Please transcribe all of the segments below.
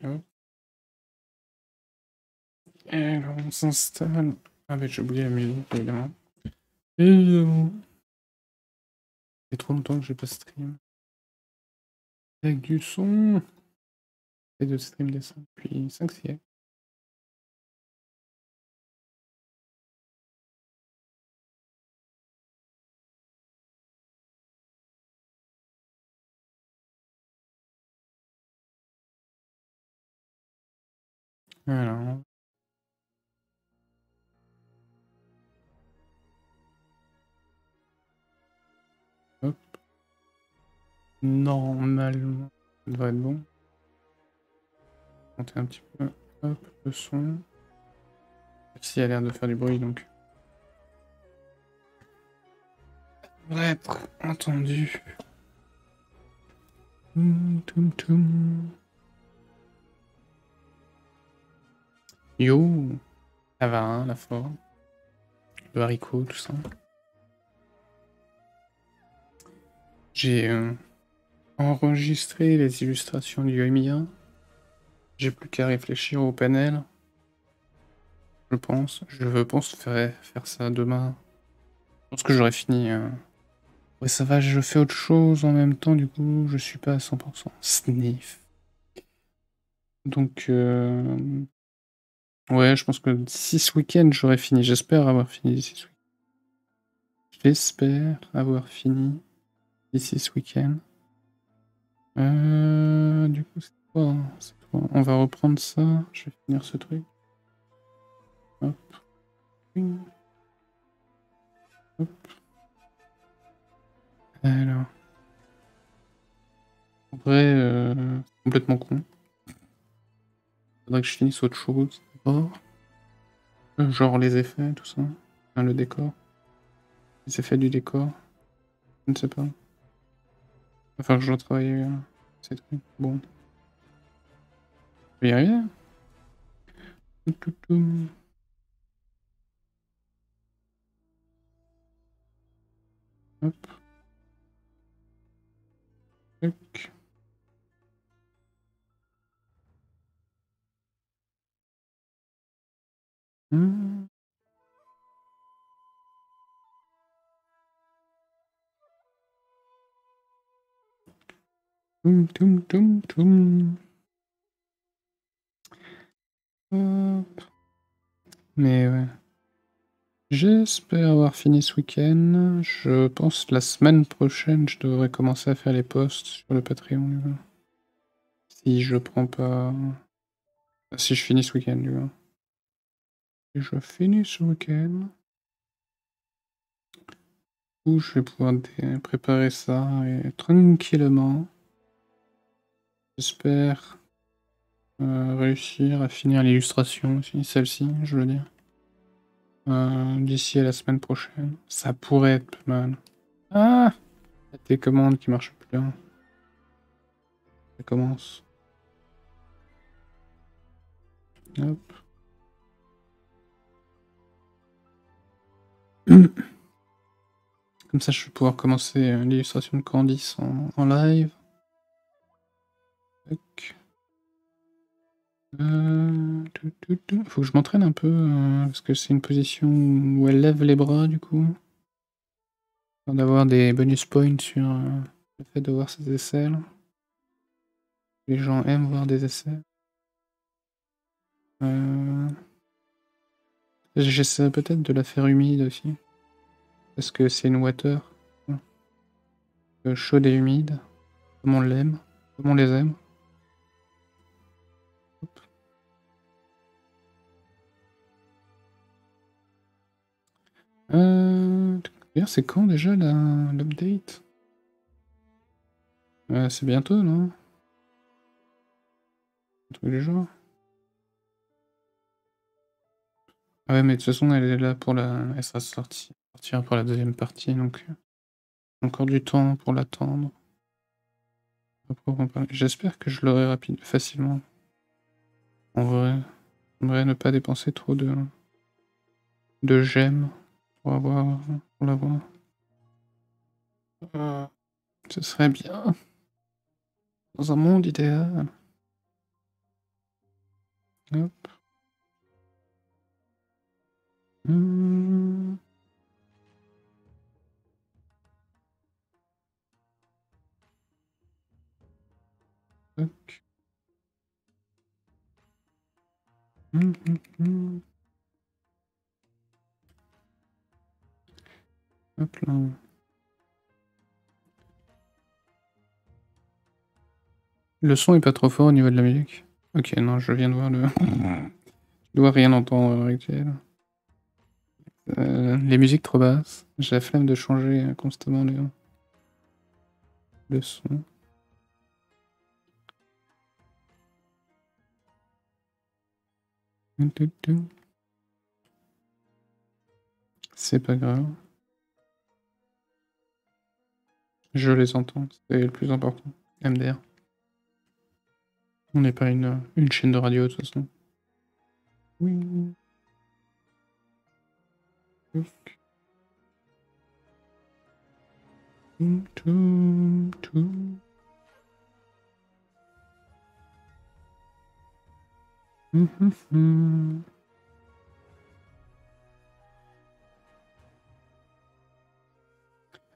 Hop. Et alors on s'installe. Ah bah j'ai oublié la musique évidemment. Évidemment. Ça fait trop longtemps que j'ai pas stream. Avec du son. Et de stream des sons depuis 5 siècles. Alors. Hop. Normalement, ça devrait être bon. Monter un petit peu. Hop, le son. Celle-ci a l'air de faire du bruit donc. Ça devrait être entendu. Toum toum. Yo, ça va, hein, la forme. Le haricot, tout ça. J'ai enregistré les illustrations du Emiya. J'ai plus qu'à réfléchir au panel. Je pense. Je pense faire ça demain. Je pense que j'aurai fini. Ouais, ça va, je fais autre chose en même temps, du coup, je suis pas à 100%. Sniff. Donc, ouais, je pense que d'ici ce week-end, j'aurai fini. J'espère avoir fini d'ici ce week-end. J'espère avoir fini d'ici ce week-end. Du coup, c'est quoi, hein, on va reprendre ça. Je vais finir ce truc. Hop. Hop. Alors. En vrai, complètement con. Faudrait que je finisse autre chose d'abord. Genre les effets, tout ça. Enfin, le décor. Les effets du décor. Je ne sais pas. Enfin, je dois travailler ces trucs. Bon. Je vais y arriver. Hop. Tac. Hmm. Toum toum toum toum. Hop. Mais ouais. J'espère avoir fini ce week-end. Je pense que la semaine prochaine, je devrais commencer à faire les posts sur le Patreon. Du coup. Si je prends pas... Si je finis ce week-end, du coup. Si je finis ce week-end... Où je vais pouvoir préparer ça et tranquillement. J'espère réussir à finir l'illustration aussi, celle-ci, je veux dire. D'ici à la semaine prochaine. Ça pourrait être pas mal. Ah! La télécommande qui marche plus là. Ça commence. Hop. Comme ça, je vais pouvoir commencer l'illustration de Candice en live. Tac. Faut que je m'entraîne un peu, parce que c'est une position où elle lève les bras, du coup. D'avoir des bonus points sur le fait de voir ses aisselles. Les gens aiment voir des aisselles. J'essaie peut-être de la faire humide aussi. Parce que c'est une water. Chaude et humide. Comme on l'aime. Comme on les aime. Hop. D'ailleurs, c'est quand déjà l'update? C'est bientôt, non? Un truc du genre. Ah ouais, mais de toute façon, elle est là pour la... Elle sera sortira pour la deuxième partie, donc... Encore du temps pour l'attendre. J'espère que je l'aurai facilement. En vrai, j'aimerais ne pas dépenser trop de gemmes pour l'avoir. Ce serait bien. Dans un monde idéal. Hop. Tac. Hop là. Le son est pas trop fort au niveau de la musique. Ok, non, je viens de voir le... Je dois rien entendre à l'heure actuelle. Les musiques trop basses. J'ai la flemme de changer constamment le son. C'est pas grave. Je les entends, c'est le plus important. MDR. On n'est pas une chaîne de radio de toute façon. Oui.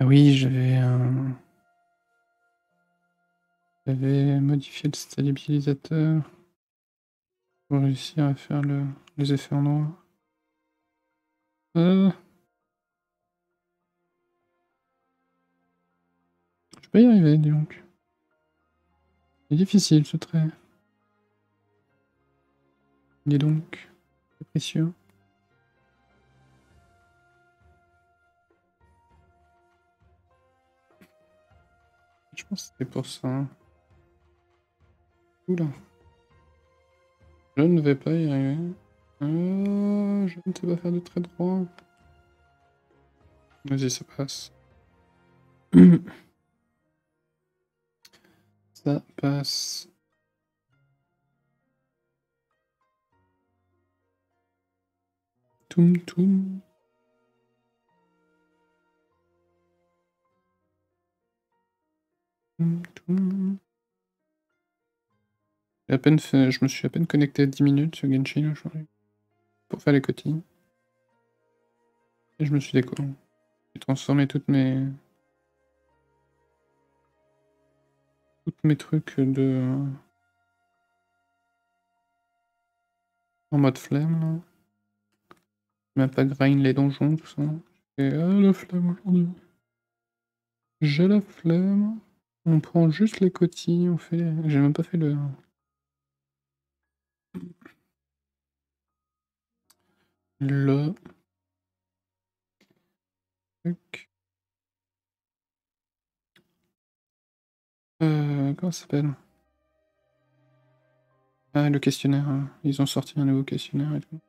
Ah oui, j'avais modifié le stabilisateur pour réussir à faire les effets en noir. Je vais y arriver, dis donc. C'est difficile ce trait. Dis donc, c'est précieux. Je pense que c'était pour ça. Oula. Je ne vais pas y arriver. Je ne sais pas faire de trait droit. Vas-y, ça passe. Ça passe. Toum toum. Toum toum. Je me suis à peine connecté à 10 minutes sur Genshin aujourd'hui. Pour faire les cotilles. Et je me suis j'ai transformé toutes mes trucs en mode flemme là. Même pas grind les donjons, tout ça. Et la flemme aujourd'hui. J'ai la flemme. On prend juste les cotilles, on fait J'ai même pas fait le... Truc. Comment ça s'appelle? Ah, le questionnaire. Ils ont sorti un nouveau questionnaire et tout.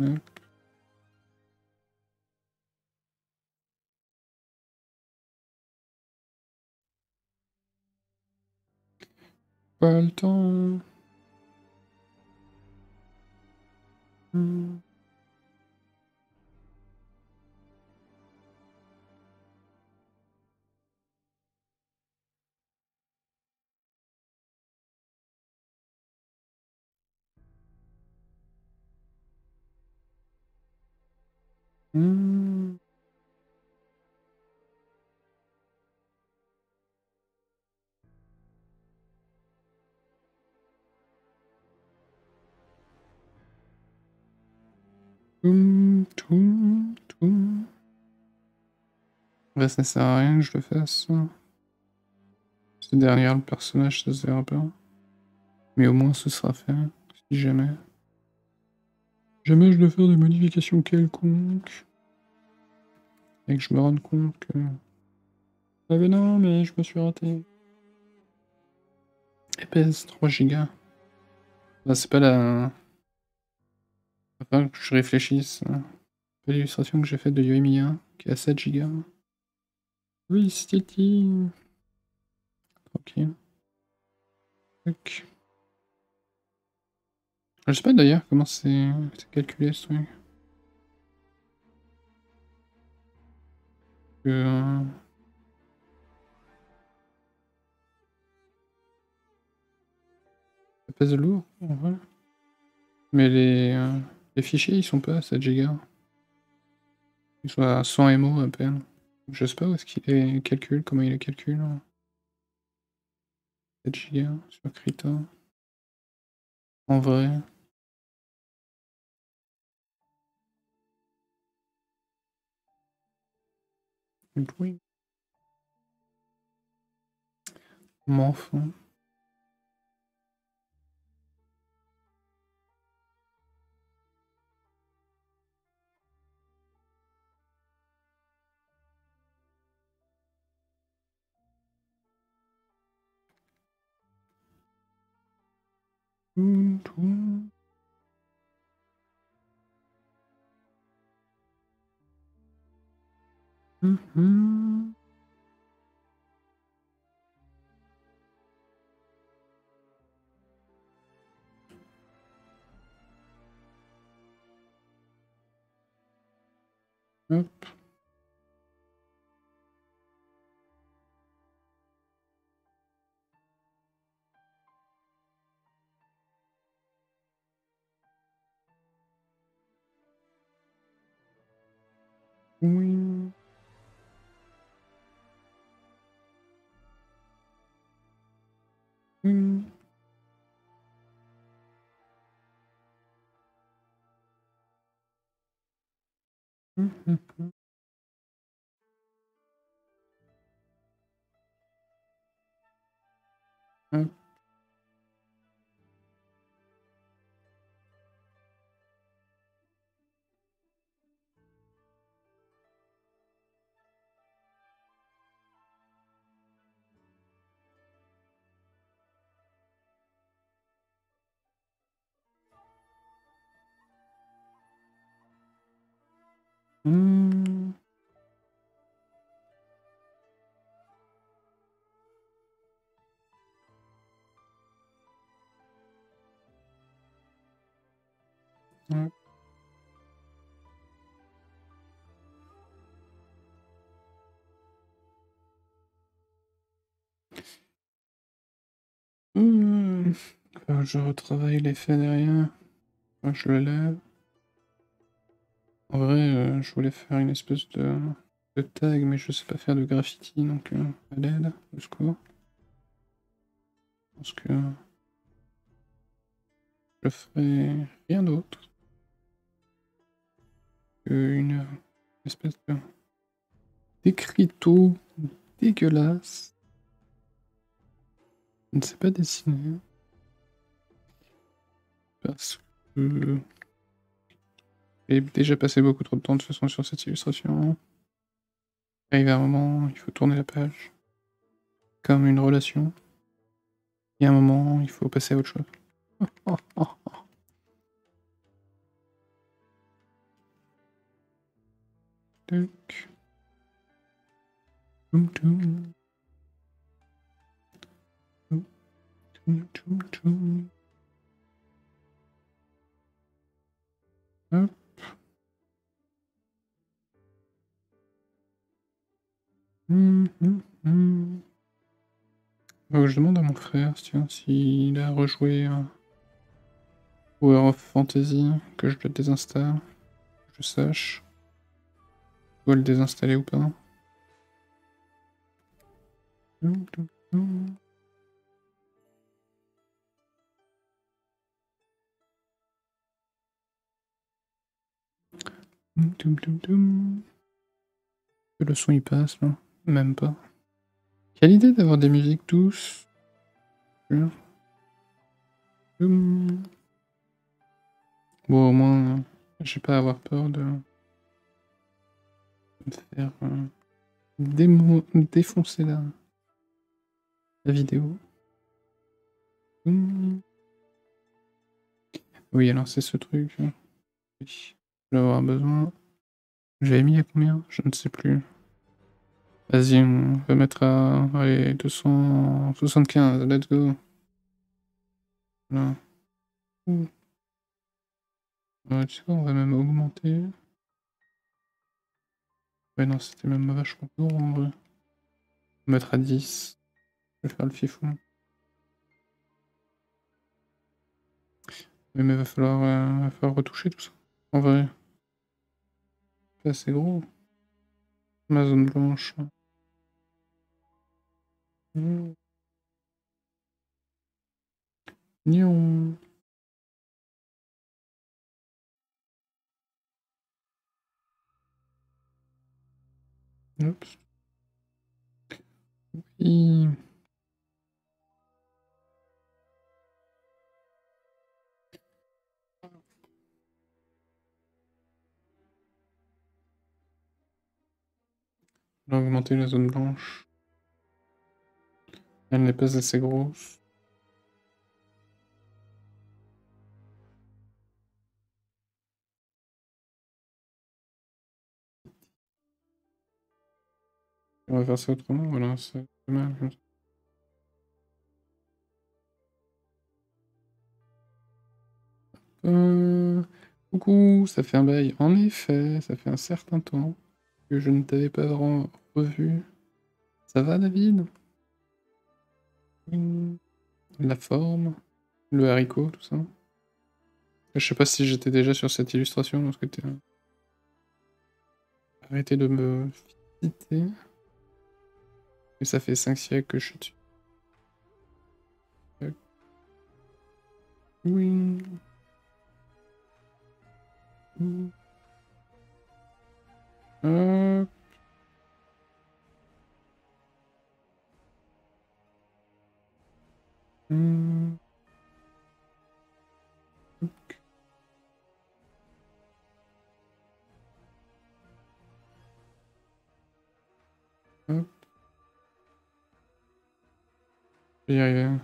Ouais. Pas le temps. Ouais, ça sert à rien que je le fasse. C'est derrière le personnage, ça se verra pas. Mais au moins ce sera fait, si jamais. Jamais je dois faire des modifications quelconques. Et que je me rende compte que... Ah ben non, mais je me suis raté. Épaisse, 3 gigas. Bah, c'est pas la... Enfin, que je réfléchisse. Pas l'illustration que j'ai faite de Yoimiya, qui est à 7 gigas. Oui, c'était... tranquille. Tac. Je sais pas d'ailleurs comment c'est calculé ce truc. Que, ça pèse lourd, en vrai. Mais les fichiers, ils sont pas à 7 Go. Ils sont à 100 MO à peine. Je sais pas où est-ce qu'il les calcule, comment il les calcule. 7 Go sur Krita. En vrai. Oui. M'en fous. Hop. Oui. Oui. Hop. Hop. Je retravaille l'effet derrière. Enfin, je le lève. En vrai, je voulais faire une espèce de tag, mais je sais pas faire de graffiti, donc à l'aide, au secours. Je pense que je ferai rien d'autre qu'une espèce d'écriteau dégueulasse. Je ne sais pas dessiner. Parce que j'ai déjà passé beaucoup trop de temps de toute façon sur cette illustration. Arrivé à un moment, il faut tourner la page. Comme une relation. Il y a un moment, il faut passer à autre chose. Tac. Toum, toum. Toum, toum, toum, toum. Hop. Faut que je demande à mon frère tiens, s'il a rejoué War of Fantasy, que je le désinstalle, que je sache. Je dois le désinstaller ou pas. Toum, toum, toum. Toum, toum, toum. Que le son il passe là. Même pas. Quelle idée d'avoir des musiques douces. Toum. Bon, au moins, j'ai pas à avoir peur de me faire défoncer la vidéo. Oui, alors c'est ce truc. Oui. Je vais avoir besoin. J'avais mis à combien? Je ne sais plus. Vas-y, on va mettre à allez, 275, let's go. Voilà. Tu sais quoi, on va même augmenter. Ouais, non, c'était même vachement lourd en vrai. On va mettre à 10. Je vais faire le fifou. Mais va falloir retoucher tout ça. En vrai, c'est assez gros. Ma zone blanche. Mmh. Nion. Hop. Oui. On va augmenter la zone blanche. Elle n'est pas assez grosse. On va faire ça autrement, voilà, c'est pas mal comme ça. Coucou, ça fait un bail. En effet, ça fait un certain temps que je ne t'avais pas revu. Ça va, David? La forme, le haricot, tout ça. Je sais pas si j'étais déjà sur cette illustration lorsque t'es... Arrêtez de me citer. Mais ça fait 5 siècles que je suis dessus. Oui. Hop. Hop. Je vais y arriver.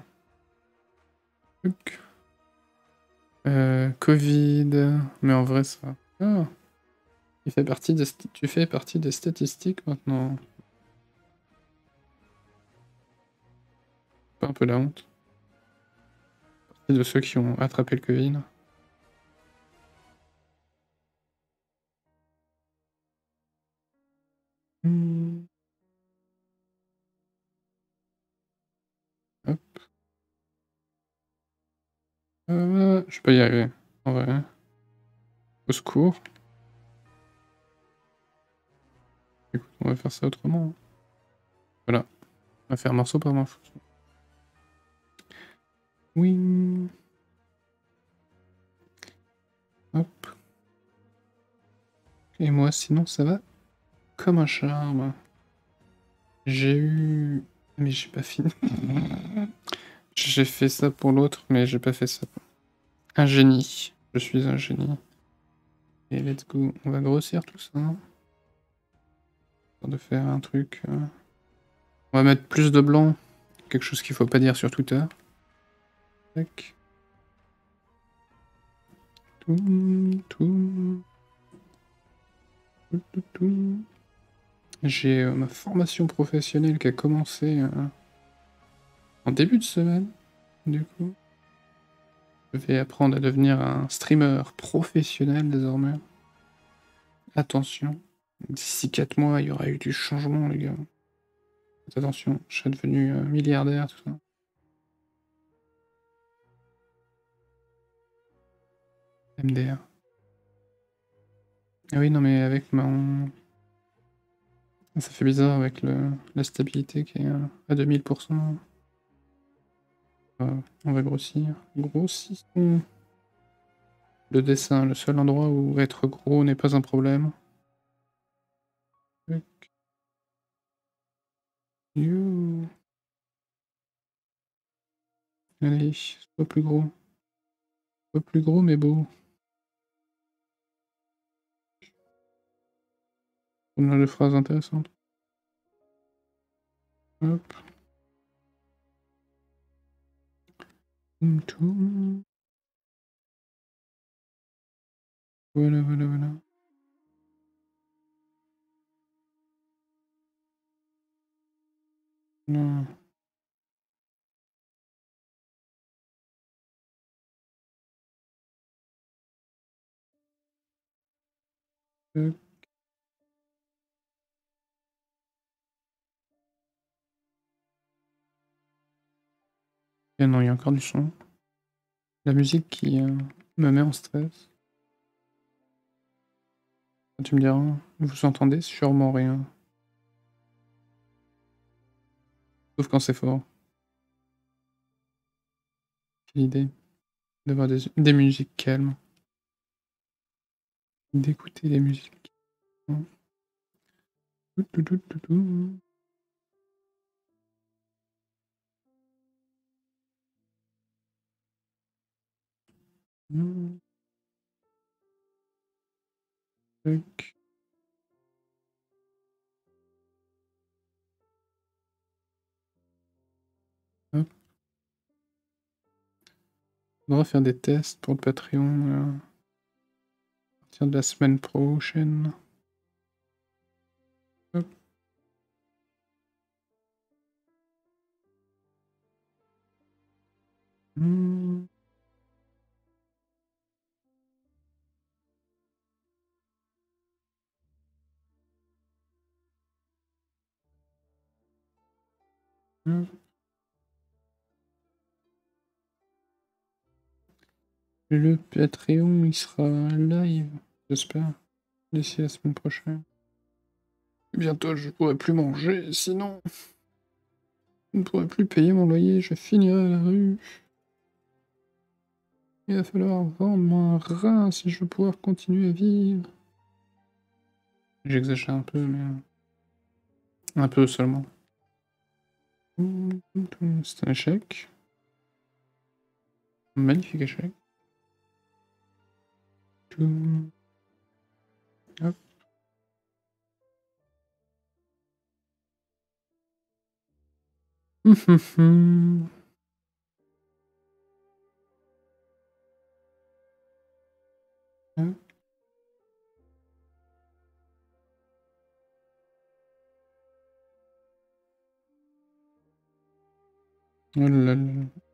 Covid. Mais en vrai, ça... Ah. Tu fais partie des statistiques maintenant. Pas un peu la honte. Partie de ceux qui ont attrapé le Covid. Hop. Je peux y arriver. En vrai. Au secours. Écoute, on va faire ça autrement. Voilà. On va faire morceau par morceau. Oui. Hop. Et moi, sinon, ça va comme un charme. J'ai eu... Mais j'ai pas fini. J'ai fait ça pour l'autre, mais j'ai pas fait ça. Un génie. Je suis un génie. Et let's go. On va grossir tout ça. Histoire de faire un truc... On va mettre plus de blanc. Quelque chose qu'il faut pas dire sur Twitter. Tac. Tout. J'ai ma formation professionnelle qui a commencé en début de semaine, du coup. Je vais apprendre à devenir un streamer professionnel désormais. Attention, d'ici 4 mois, il y aura eu du changement, les gars. Faites attention, je serai devenu milliardaire, tout ça. MDR. Ah oui, non, mais avec mon... Ça fait bizarre avec la stabilité qui est à 2000%. On va grossir. Grossissons. Le dessin, le seul endroit où être gros n'est pas un problème. You. Allez, sois plus gros. Sois plus gros mais beau. On a des phrases intéressantes. Hop. Voilà, voilà, voilà. Non. Ok. Et non, il y a encore du son. La musique qui me met en stress. Tu me diras, vous entendez sûrement rien. Sauf quand c'est fort. Quelle idée d'avoir des musiques calmes. D'écouter des musiques. Tac. Hop. On va faire des tests pour le Patreon à partir de la semaine prochaine. Hop. Le Patreon, il sera live, j'espère, d'ici la semaine prochaine. Bientôt, je pourrai plus manger, sinon je ne pourrai plus payer mon loyer, je finirai à la rue. Il va falloir vendre un rein si je veux pouvoir continuer à vivre. J'exagère un peu, mais un peu seulement. C'est un échec. Magnifique échec. Hop. Hop. Oh là là.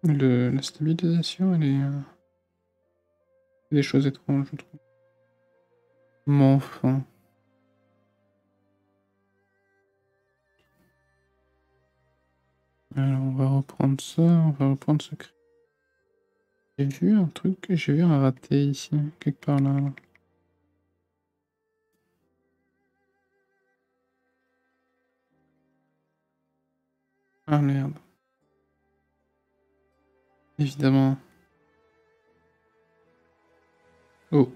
La stabilisation, elle est... des choses étranges, je trouve. Mais enfin... Alors, on va reprendre ça, on va reprendre ce cri. J'ai vu un truc, j'ai vu un raté ici, quelque part là. Ah merde. Évidemment. Oh.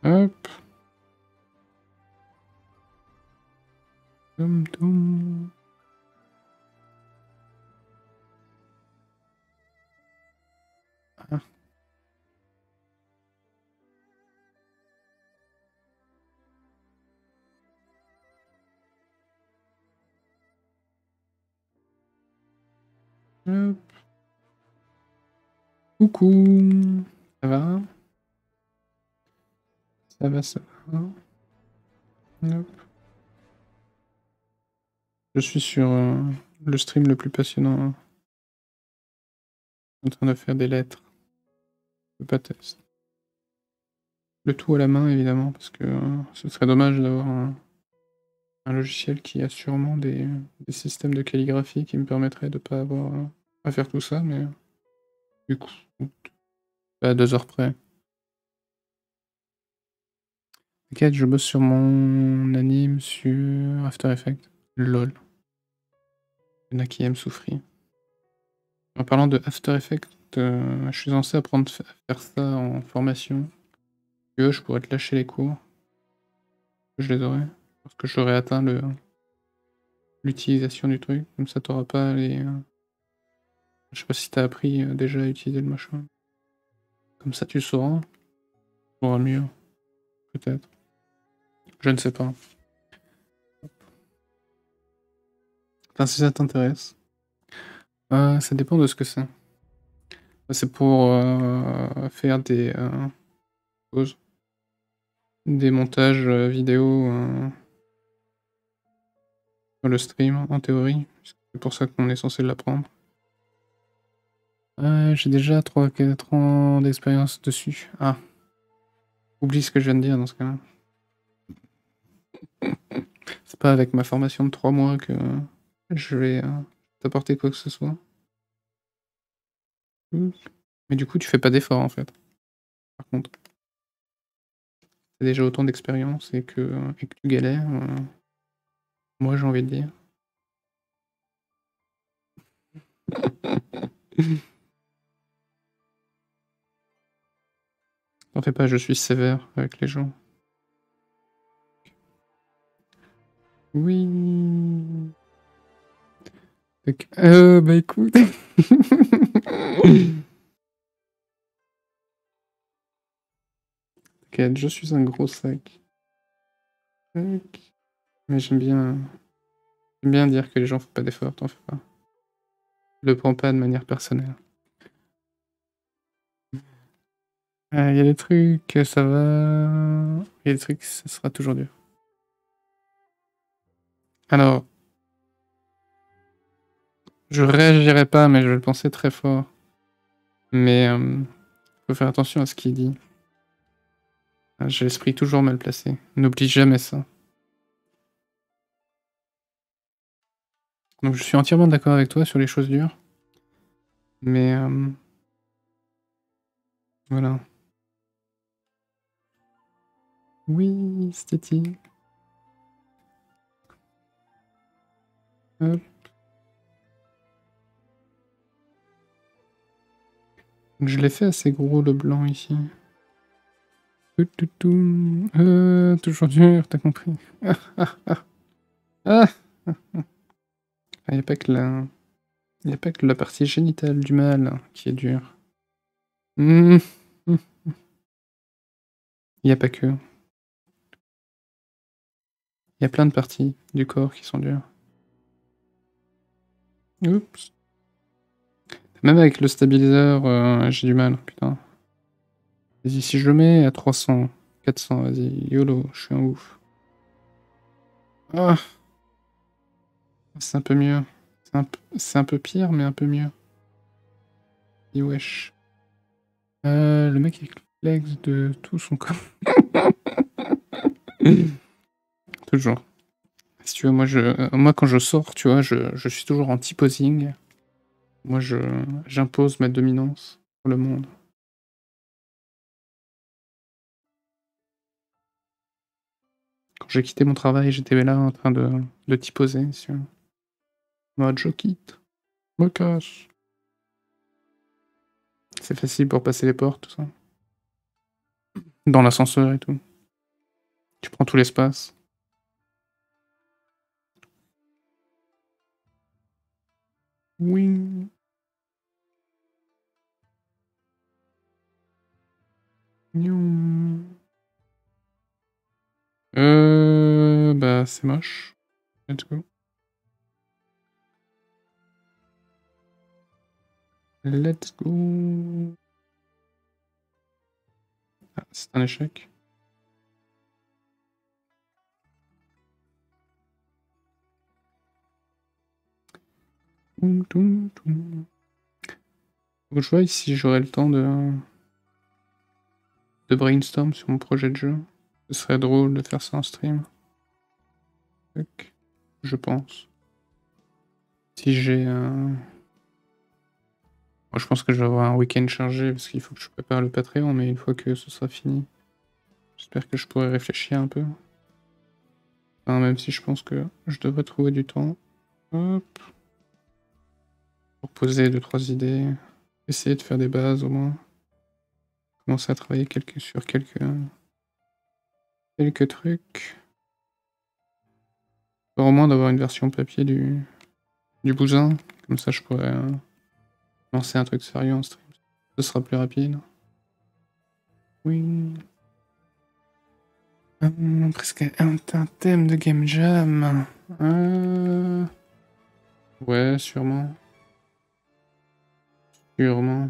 Hop. Tom tom. Ah. Hop. Coucou. Ça va? Ça va, ça va. Hop. Je suis sur le stream le plus passionnant. En train de faire des lettres. Je peux pas tester. Le tout à la main, évidemment, parce que ce serait dommage d'avoir un logiciel qui a sûrement des systèmes de calligraphie qui me permettraient de pas avoir à faire tout ça, mais du coup, à 2 heures près. T'inquiète, je bosse sur mon anime sur After Effects. LOL. Il y en a qui aiment souffrir. En parlant de After Effects, je suis censé apprendre à faire ça en formation. Si tu veux, je pourrais te lâcher les cours. Je les aurai. Parce que j'aurais atteint l'utilisation du truc. Comme ça, t'auras pas les... Je sais pas si t'as appris déjà à utiliser le machin. Comme ça, tu sauras. Tu pourras mieux. Peut-être. Je ne sais pas. Enfin, si ça t'intéresse. Ça dépend de ce que c'est. C'est pour faire des pause. Des montages vidéo sur le stream, en théorie. C'est pour ça qu'on est censé l'apprendre. J'ai déjà 3-4 ans d'expérience dessus. Ah. Oublie ce que je viens de dire dans ce cas-là. C'est pas avec ma formation de 3 mois que je vais t'apporter quoi que ce soit. Mais du coup, tu fais pas d'effort en fait. Par contre. T'as déjà autant d'expérience et que tu galères. Moi, j'ai envie de dire. T'en fais pas, je suis sévère avec les gens. Oui. Bah écoute. T'inquiète, je suis un gros sac. Mais j'aime bien dire que les gens font pas d'efforts, t'en fais pas. Je le prends pas de manière personnelle. Il y a des trucs, ça va. Il y a des trucs, ça sera toujours dur. Alors, je réagirai pas, mais je vais le penser très fort. Mais faut faire attention à ce qu'il dit. J'ai l'esprit toujours mal placé. N'oublie jamais ça. Donc je suis entièrement d'accord avec toi sur les choses dures. Mais voilà. Oui, Stéti. Hop. Je l'ai fait assez gros le blanc ici. Toujours dur, t'as compris. Ah, il n'y a pas que la partie génitale du mâle qui est dure. Il n'y a pas que. Il y a plein de parties du corps qui sont dures. Oups. Même avec le stabiliseur, j'ai du mal, putain. Vas-y, si je le mets à 300, 400, vas-y, YOLO, je suis un ouf. Ah, c'est un peu mieux. C'est un peu pire, mais un peu mieux. Et wesh. Le mec est flex de tout son corps. Toujours. Si tu veux, moi quand je sors, tu vois, je suis toujours en T-posing. Moi, j'impose ma dominance sur le monde. Quand j'ai quitté mon travail, j'étais là en train de T-poser. Si tu veux. Mode, je quitte. Me cache. C'est facile pour passer les portes, tout ça. Dans l'ascenseur et tout. Tu prends tout l'espace. Oui. Bah, c'est moche. Let's go. Let's go. Ah, c'est un échec. Faut que je vois si j'aurai le temps de brainstorm sur mon projet de jeu. Ce serait drôle de faire ça en stream. Je pense. Si j'ai un... Moi, je pense que je vais avoir un week-end chargé parce qu'il faut que je prépare le Patreon, mais une fois que ce sera fini, j'espère que je pourrai réfléchir un peu. Enfin, même si je pense que je devrais trouver du temps. Hop. Pour poser 2-3 idées. Essayer de faire des bases au moins. Commencer à travailler sur quelques trucs. Au moins d'avoir une version papier du bousin. Comme ça, je pourrais lancer un truc sérieux en stream. Ce sera plus rapide. Oui. Presque un thème de Game Jam. Ouais, sûrement. Sûrement.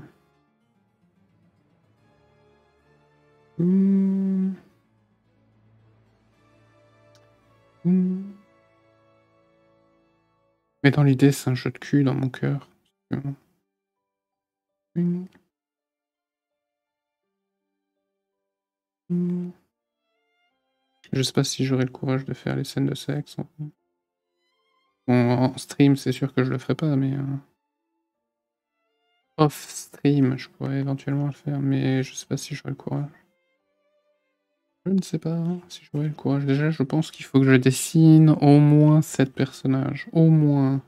Mais dans l'idée, c'est un jeu de cul dans mon cœur. Je sais pas si j'aurai le courage de faire les scènes de sexe. Bon, en stream, c'est sûr que je le ferai pas, mais off stream, je pourrais éventuellement le faire, mais je sais pas si j'aurai le courage. Je ne sais pas si j'aurai le courage. Déjà, je pense qu'il faut que je dessine au moins 7 personnages. Au moins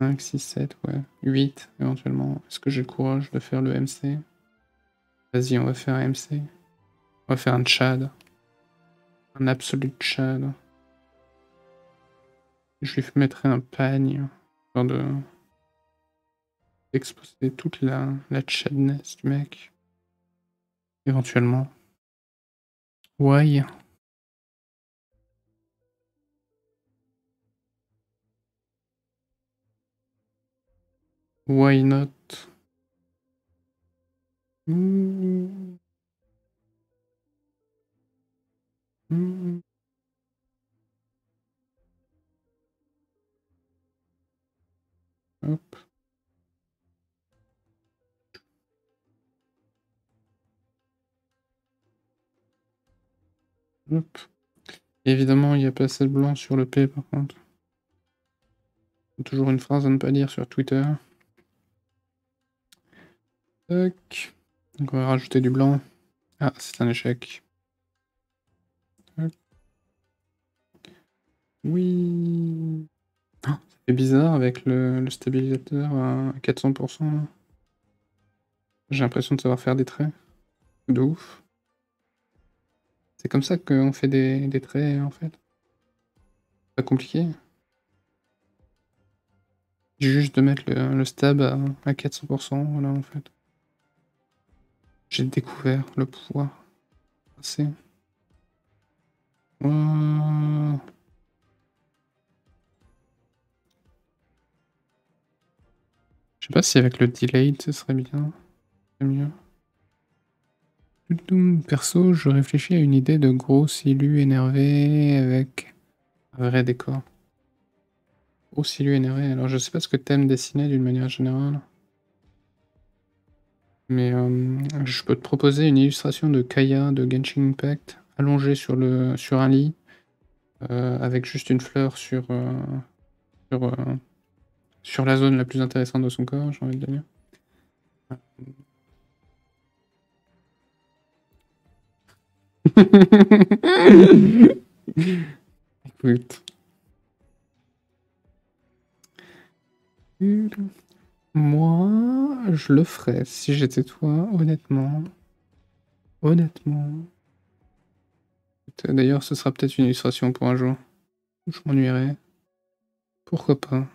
5, 6, 7, ouais. 8 éventuellement. Est-ce que j'ai le courage de faire le MC? Vas-y, on va faire un MC. On va faire un Chad. Un absolu Chad. Je lui mettrai un pagne. Histoire de... d'exposer toute la Chadness du mec. Éventuellement. Why? Why not? Hop. Hop. Évidemment, il n'y a pas assez de blanc sur le P par contre. Toujours une phrase à ne pas dire sur Twitter. Tac. Donc on va rajouter du blanc. Ah, c'est un échec. Tac. Oui. Oh, ça fait bizarre avec le stabilisateur à 400%. J'ai l'impression de savoir faire des traits. De ouf. C'est comme ça qu'on fait des traits en fait. Pas compliqué. Juste de mettre le stab à 400%, voilà en fait. J'ai découvert le pouvoir. C'est... Je sais pas si avec le delay ce serait bien. C'est mieux. Perso, je réfléchis à une idée de gros silu énervé avec un vrai décor. Gros silu énervé. Alors je sais pas ce que t'aimes dessiner d'une manière générale. Mais je peux te proposer une illustration de Kaya de Genshin Impact allongée sur un lit avec juste une fleur sur la zone la plus intéressante de son corps, j'ai envie de dire. Écoute. Moi, je le ferais si j'étais toi, honnêtement. Honnêtement. D'ailleurs, ce sera peut-être une illustration pour un jour. Je m'ennuierai. Pourquoi pas?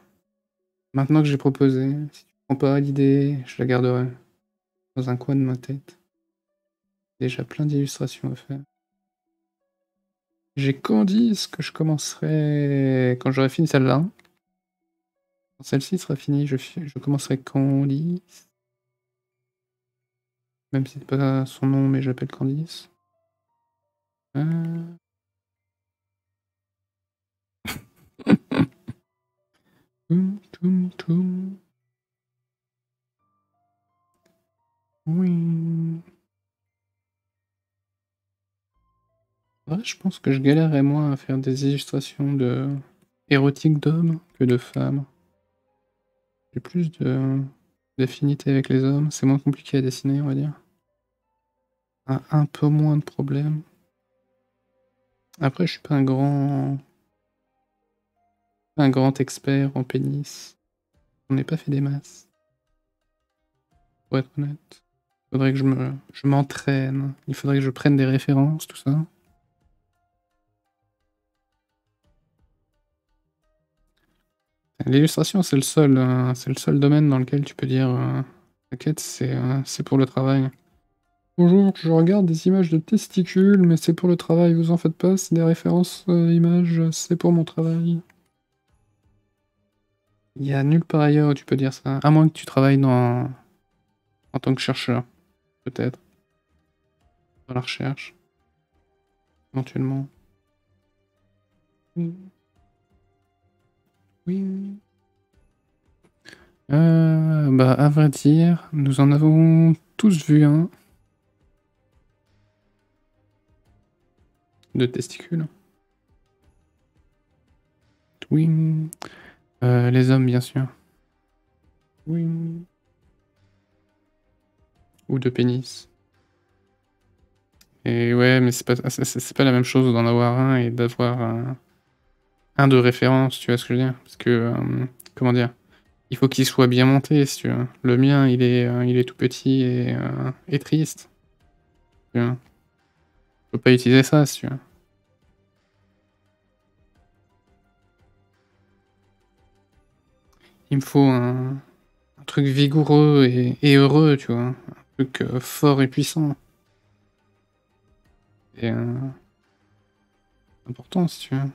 Maintenant que j'ai proposé, si tu prends pas l'idée, je la garderai dans un coin de ma tête. Déjà plein d'illustrations à faire. J'ai Candice que je commencerai quand j'aurai fini celle-là. Quand celle-ci sera finie, je commencerai Candice. Même si c'est pas son nom, mais j'appelle Candice. Oui. Ouais, je pense que je galérerais moins à faire des illustrations érotiques d'hommes que de femmes. J'ai plus d'affinité avec les hommes, c'est moins compliqué à dessiner, on va dire. Un peu moins de problèmes. Après, je suis pas un grand expert en pénis. On n'est pas fait des masses. Pour être honnête. Faudrait que je m'entraîne. Il faudrait que je prenne des références, tout ça. L'illustration, c'est le seul domaine dans lequel tu peux dire t'inquiète, c'est pour le travail. Bonjour, je regarde des images de testicules, mais c'est pour le travail, vous en faites pas, c'est des références images, c'est pour mon travail. Il y a nulle part ailleurs où tu peux dire ça. À moins que tu travailles en tant que chercheur, peut-être. Dans la recherche, éventuellement. Oui. Oui. Bah, à vrai dire, nous en avons tous vu un. De testicules. Oui. Les hommes, bien sûr. Oui. Ou de pénis. Et ouais, mais c'est pas la même chose d'en avoir un et d'avoir un de référence, tu vois ce que je veux dire? Parce que, comment dire? Il faut qu'il soit bien monté, si tu veux. Le mien, il est tout petit et triste. Tu vois? Je peux pas utiliser ça, si tu veux. Il me faut un truc vigoureux et heureux, tu vois? Un truc fort et puissant. Et important, si tu veux.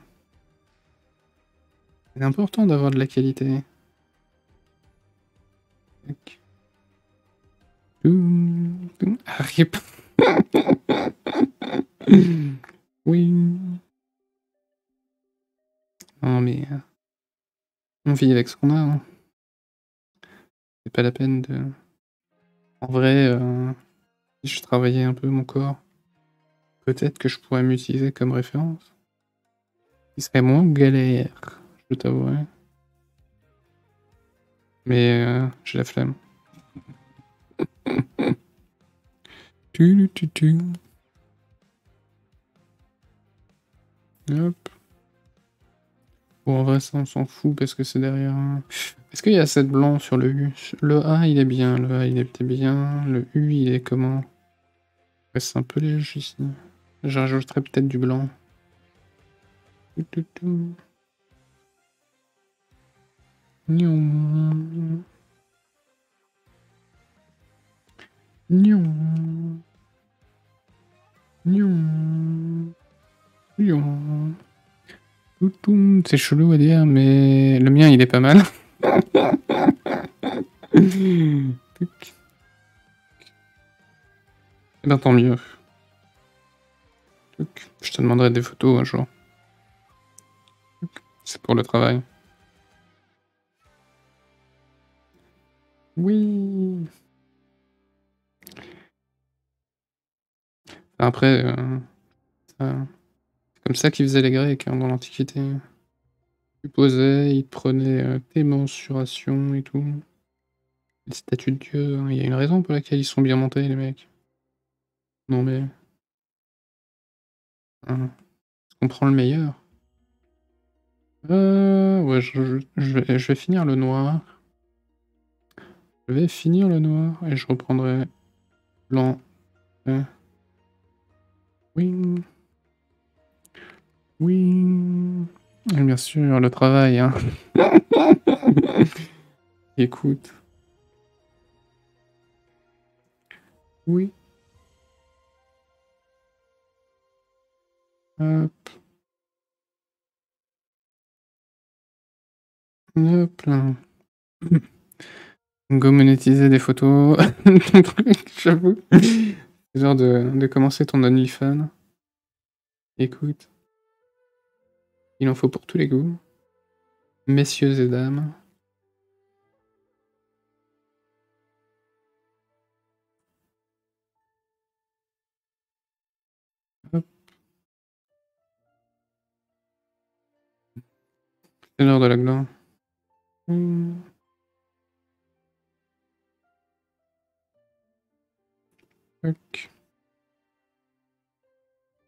C'est important d'avoir de la qualité. Tac. Rip. Oui. Non, mais on vit avec ce qu'on a, hein. C'est pas la peine de... En vrai, si je travaillais un peu mon corps, peut-être que je pourrais m'utiliser comme référence. Il serait moins galère, je t'avouerai. Mais j'ai la flemme. Hop. Bon, en vrai, ça, on s'en fout parce que c'est derrière. Est-ce qu'il y a 7 blancs sur le U? Le A, il est bien. Le A, il est bien. Le U, il est comment? Ouais, c'est un peu léger ici. Je rajouterais peut-être du blanc. Nion. Nion. Nion. Nion. C'est chelou à dire, mais le mien, il est pas mal. Eh ben, tant mieux. Je te demanderai des photos un jour. C'est pour le travail. Oui. Après, c'est comme ça qu'ils faisaient les Grecs hein, dans l'Antiquité. Tu posais, ils te prenaient tes mensurations et tout. Les statues de Dieu, hein. Il y a une raison pour laquelle ils sont bien montés, les mecs. Non mais... Hein, est-ce qu'on prend le meilleur? Ouais, je vais finir le noir. Je vais finir le noir et je reprendrai blanc. Oui. Oui. Et bien sûr, le travail, hein. Écoute. Oui. Hop. Hop là. Go monétiser des photos. J'avoue. C'est genre de commencer ton OnlyFans. Écoute. Il en faut pour tous les goûts. Messieurs et dames. Hop. C'est l'heure de la gloire. Tac.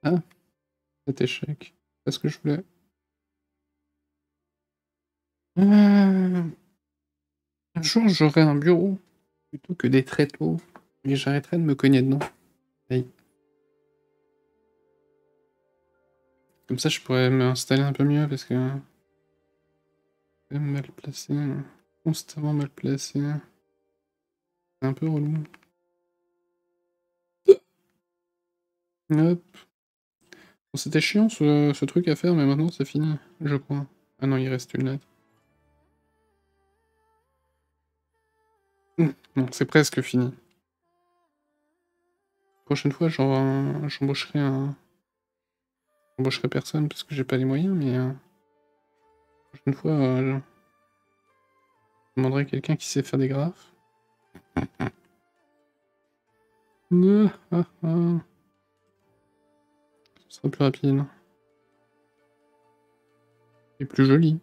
Ah, cet échec. C'est ce que je voulais. Un jour, j'aurai un bureau plutôt que des tréteaux. Et j'arrêterai de me cogner dedans. Aïe. Comme ça, je pourrais m'installer un peu mieux parce que... Mal placé. Constamment mal placé. C'est un peu relou. Hop. Bon, c'était chiant ce truc à faire, mais maintenant c'est fini, je crois. Ah non, il reste une lettre. Non, c'est presque fini. Prochaine fois, j'embaucherai personne parce que j'ai pas les moyens, mais prochaine fois, je demanderai quelqu'un qui sait faire des graphes. Ce sera plus rapide. Et plus joli.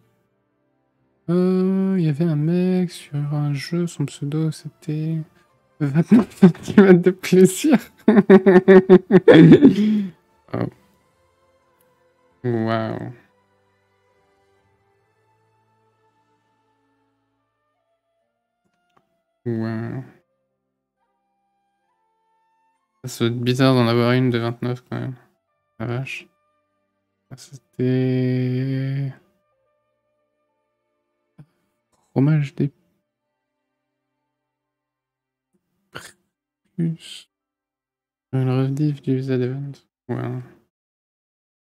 Il y avait un mec sur un jeu, son pseudo c'était 29 cm de plaisir. Oh. Waouh. Waouh. Ça serait bizarre d'en avoir une de 29 quand même. La vache. C'était... Fromage des puces. Une rediff du Z Event. Ouais.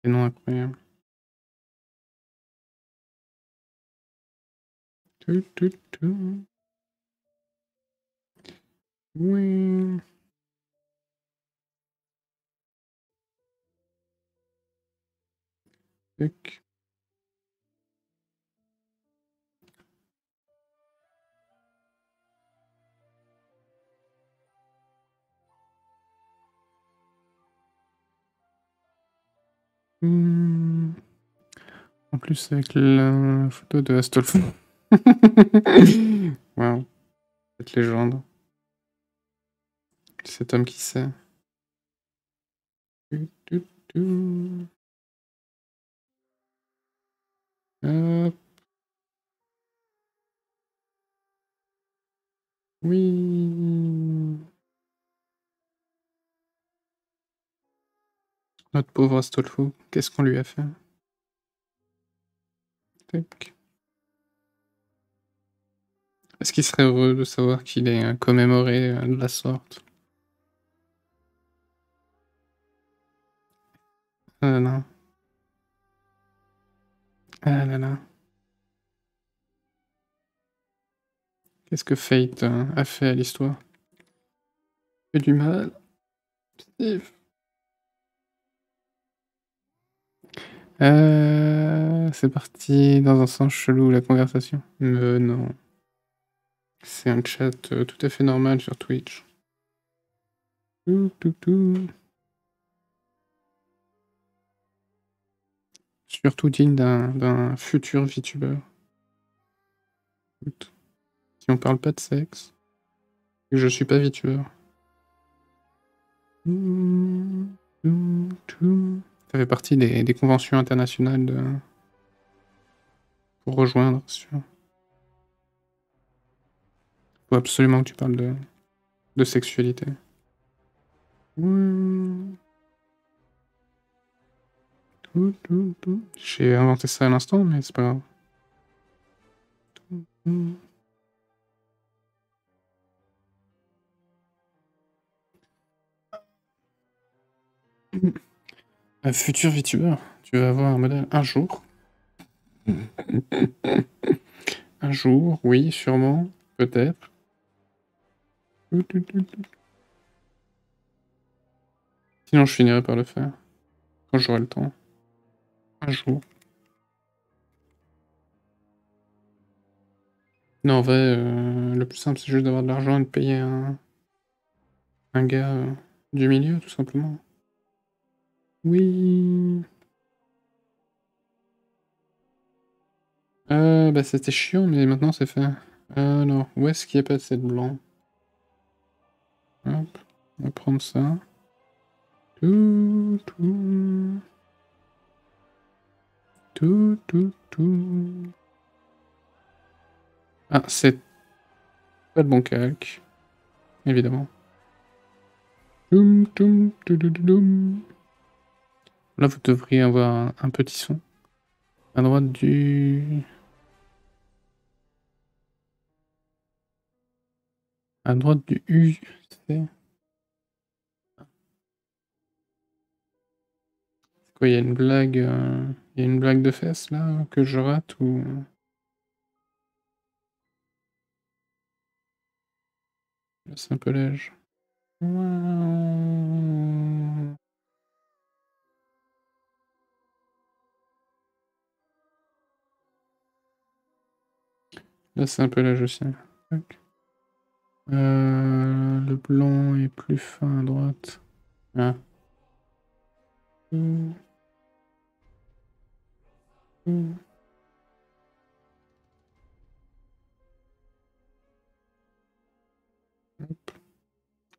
C'est non incroyable. Oui. Tac. En plus, avec la photo de Astolfo. Waouh. Cette légende. Cet homme qui sait. Hop. Oui. Notre pauvre Astolfo, qu'est-ce qu'on lui a fait? Tac. Est-ce qu'il serait heureux de savoir qu'il est commémoré de la sorte? Ah là là. Ah là là. Qu'est-ce que Fate a fait à l'histoire? Fait du mal. Steve. C'est parti dans un sens chelou la conversation. Non. C'est un chat tout à fait normal sur Twitch. Surtout digne d'un futur VTuber. Si on parle pas de sexe, et que je suis pas VTuber. Ça fait partie des conventions internationales pour rejoindre, sûr. Faut absolument que tu parles de sexualité. J'ai inventé ça à l'instant, mais c'est pas grave. Un futur VTuber, tu vas avoir un modèle un jour. Un jour, oui, sûrement, peut-être. Sinon, je finirai par le faire. Quand j'aurai le temps. Un jour. Non, en vrai, le plus simple, c'est juste d'avoir de l'argent et de payer un gars du milieu, tout simplement. Oui. Bah c'était chiant, mais maintenant c'est fait. Alors, où est-ce qu'il y a pas assez de blanc? Hop, on va prendre ça. Tout. Ah, c'est pas le bon calque, évidemment. Là, vous devriez avoir un petit son. À droite du... À droite du U, c'est quoi, il y a une blague... Il y a une blague de fesses, là, que je rate, ou... Là, c'est un peu léger. Là, c'est un peu léger aussi. Tac. Le blanc est plus fin à droite. Ah.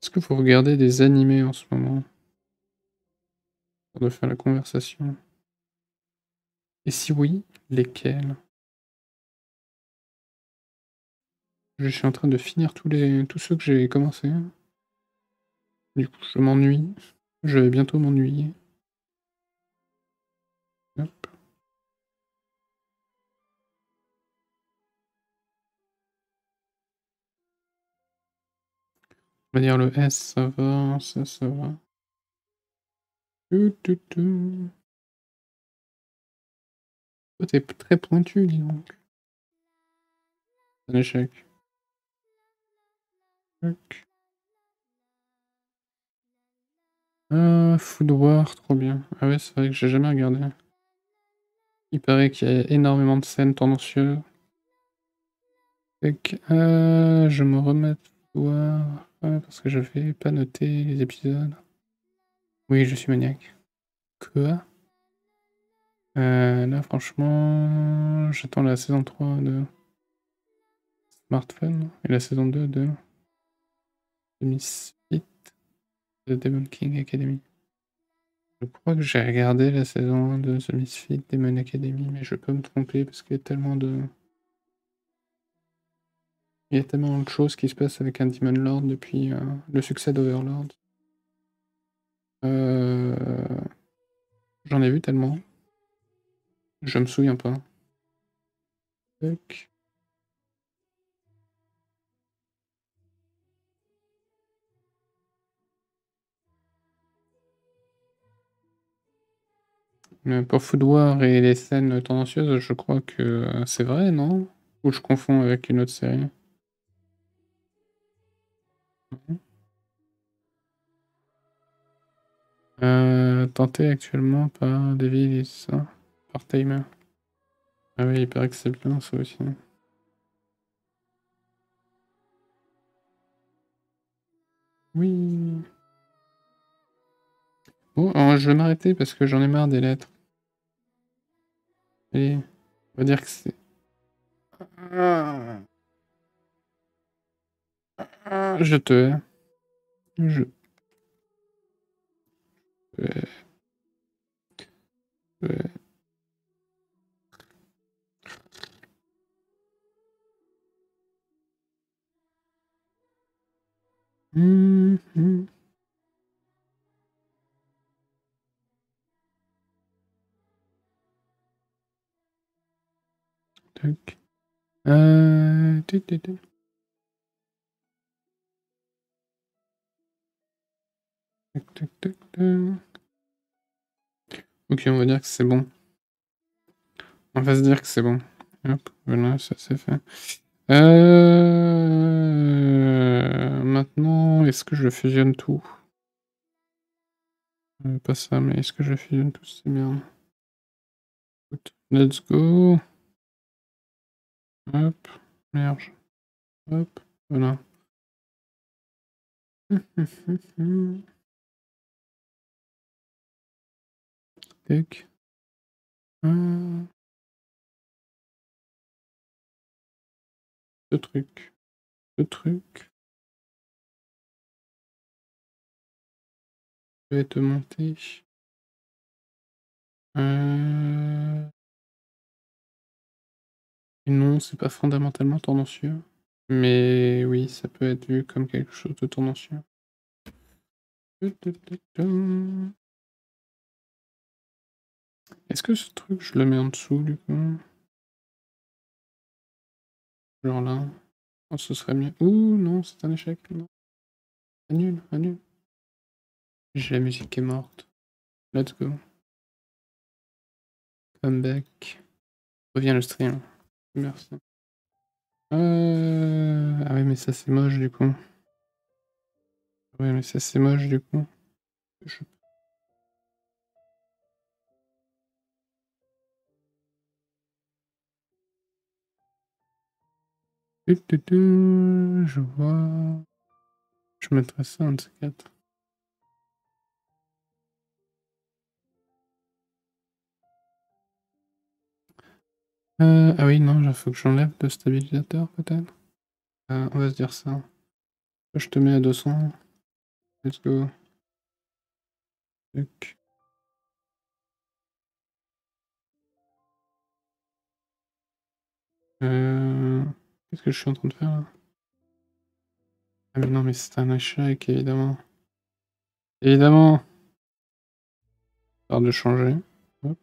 Est-ce qu'il faut regarder des animés en ce moment pour faire la conversation? Et si oui, lesquels? Je suis en train de finir tous ceux que j'ai commencé. Du coup, je m'ennuie. Je vais bientôt m'ennuyer. Hop. On va dire le S, ça va, ça va. Toi, t'es très pointu, dis donc. Un échec. Food War, trop bien. Ah ouais, c'est vrai que j'ai jamais regardé. Il paraît qu'il y a énormément de scènes tendancieuses. Je me remets Food War, parce que j'avais pas noté les épisodes. Oui, je suis maniaque. Quoi? Là, franchement, j'attends la saison 3 de Smartphone et la saison 2 de Misfit, The Demon King Academy. Je crois que j'ai regardé la saison 1 de The Misfit Demon Academy, mais je peux me tromper parce qu'il y a tellement de... Il y a tellement de choses qui se passent avec un Demon Lord depuis le succès d'Overlord. J'en ai vu tellement. Je me souviens pas. Tac. Pour Food War et les scènes tendancieuses, je crois que c'est vrai, non? Ou je confonds avec une autre série? Tenté actuellement par Devil is ça, par Timer. Ah oui, il paraît que c'est bien ça aussi. Oui. Bon, alors, je vais m'arrêter parce que j'en ai marre des lettres. Allez, on va dire que c'est... Je te hais. Je te hais. Je te hais. Tac. Tac, tac, tac. Tac, tac, tac, tac. Ok, on va dire que c'est bon. On va se dire que c'est bon. Hop, voilà, ça c'est fait. Maintenant, est-ce que je fusionne tout? Pas ça, mais est-ce que je fusionne tout? C'est bien. Let's go. Hop, merge. Hop, voilà. Tac. Ce truc. Ce truc. Je vais te monter. Et non, c'est pas fondamentalement tendancieux. Mais oui, ça peut être vu comme quelque chose de tendancieux. Est-ce que ce truc, je le mets en dessous, du coup? Genre là? Oh, ce serait mieux. Ouh, non, c'est un échec. Non. Annule, annule. J'ai la musique qui est morte. Let's go. Come back. Reviens le stream. Merci. Ah oui, mais ça, c'est moche, du coup. Ouais, mais ça c'est moche du coup. Je... Je vois. Je mettrai ça un de ces quatre. Ah oui, non, il faut que j'enlève le stabilisateur peut-être. On va se dire ça. Je te mets à 200. Let's go. Tac. Qu'est-ce que je suis en train de faire là? Ah mais non, mais c'est un échec, évidemment. Évidemment! Peur de changer. Hop,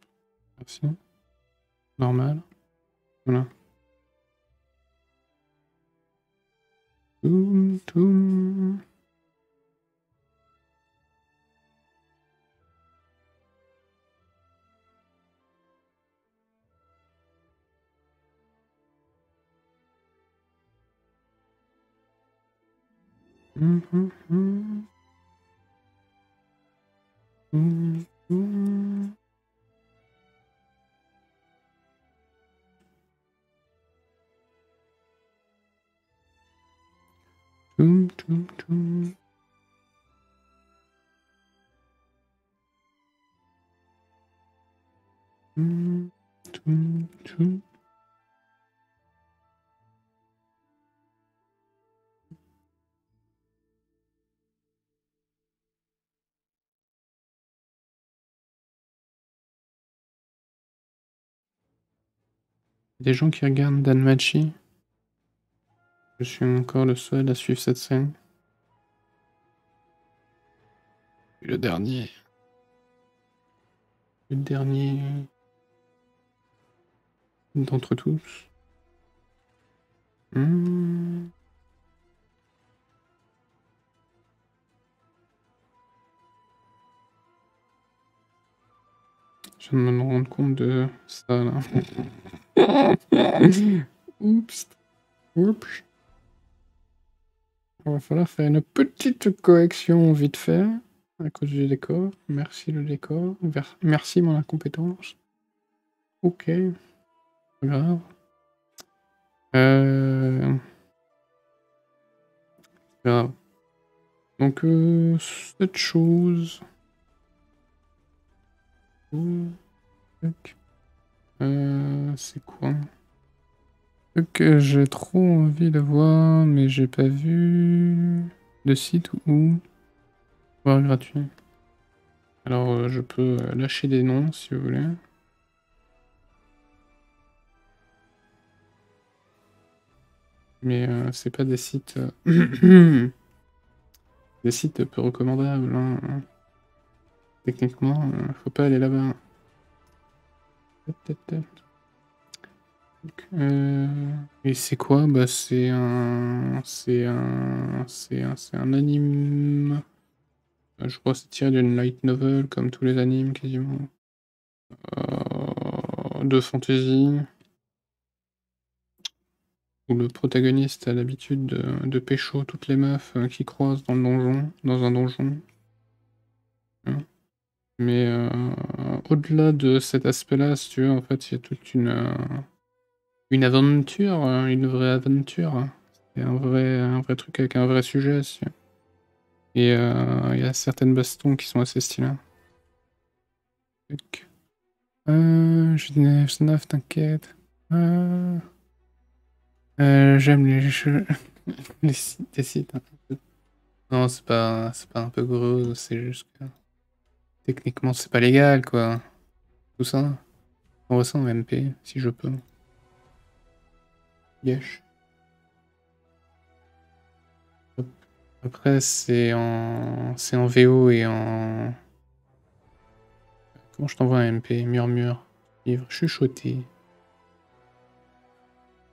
merci. Normal. Voilà. Toum, toum. Hum, hum, hum. Hum, hum. Toum, toum, toum. Toum, toum, toum. Des gens qui regardent Danmachi. Je suis encore le seul à suivre cette scène. Et le dernier. Le dernier d'entre tous. Mmh. Je viens de me rendre compte de ça là. Oups. Oups. Il va falloir faire une petite correction vite fait à cause du décor. Merci le décor. Merci mon incompétence. Ok. Pas grave. Grave. Donc, cette chose. C'est quoi? Que j'ai trop envie de voir, mais j'ai pas vu de site où voir gratuit. Alors, je peux lâcher des noms si vous voulez. Mais c'est pas des sites des sites peu recommandables. Hein. Techniquement, faut pas aller là-bas. Et c'est quoi? Bah c'est un anime. Je crois que c'est tiré d'une light novel comme tous les animes quasiment. De fantasy. Où le protagoniste a l'habitude de pécho toutes les meufs qui croisent dans le donjon, dans un donjon. Hein. Mais au-delà de cet aspect-là, si tu veux, en fait, il y a toute une aventure, une vraie aventure. C'est un vrai truc avec un vrai sujet. Si tu veux. Et il y a certaines bastons qui sont assez stylées. Je 9, t'inquiète. J'aime les jeux. Les sites un peu. Non, c'est pas un peu gros, c'est juste que techniquement c'est pas légal quoi. Tout ça. On ressent en MP si je peux. Yesh. Hop. Après c'est en VO et en comment je t'envoie un MP? Murmure. Livre chuchoté.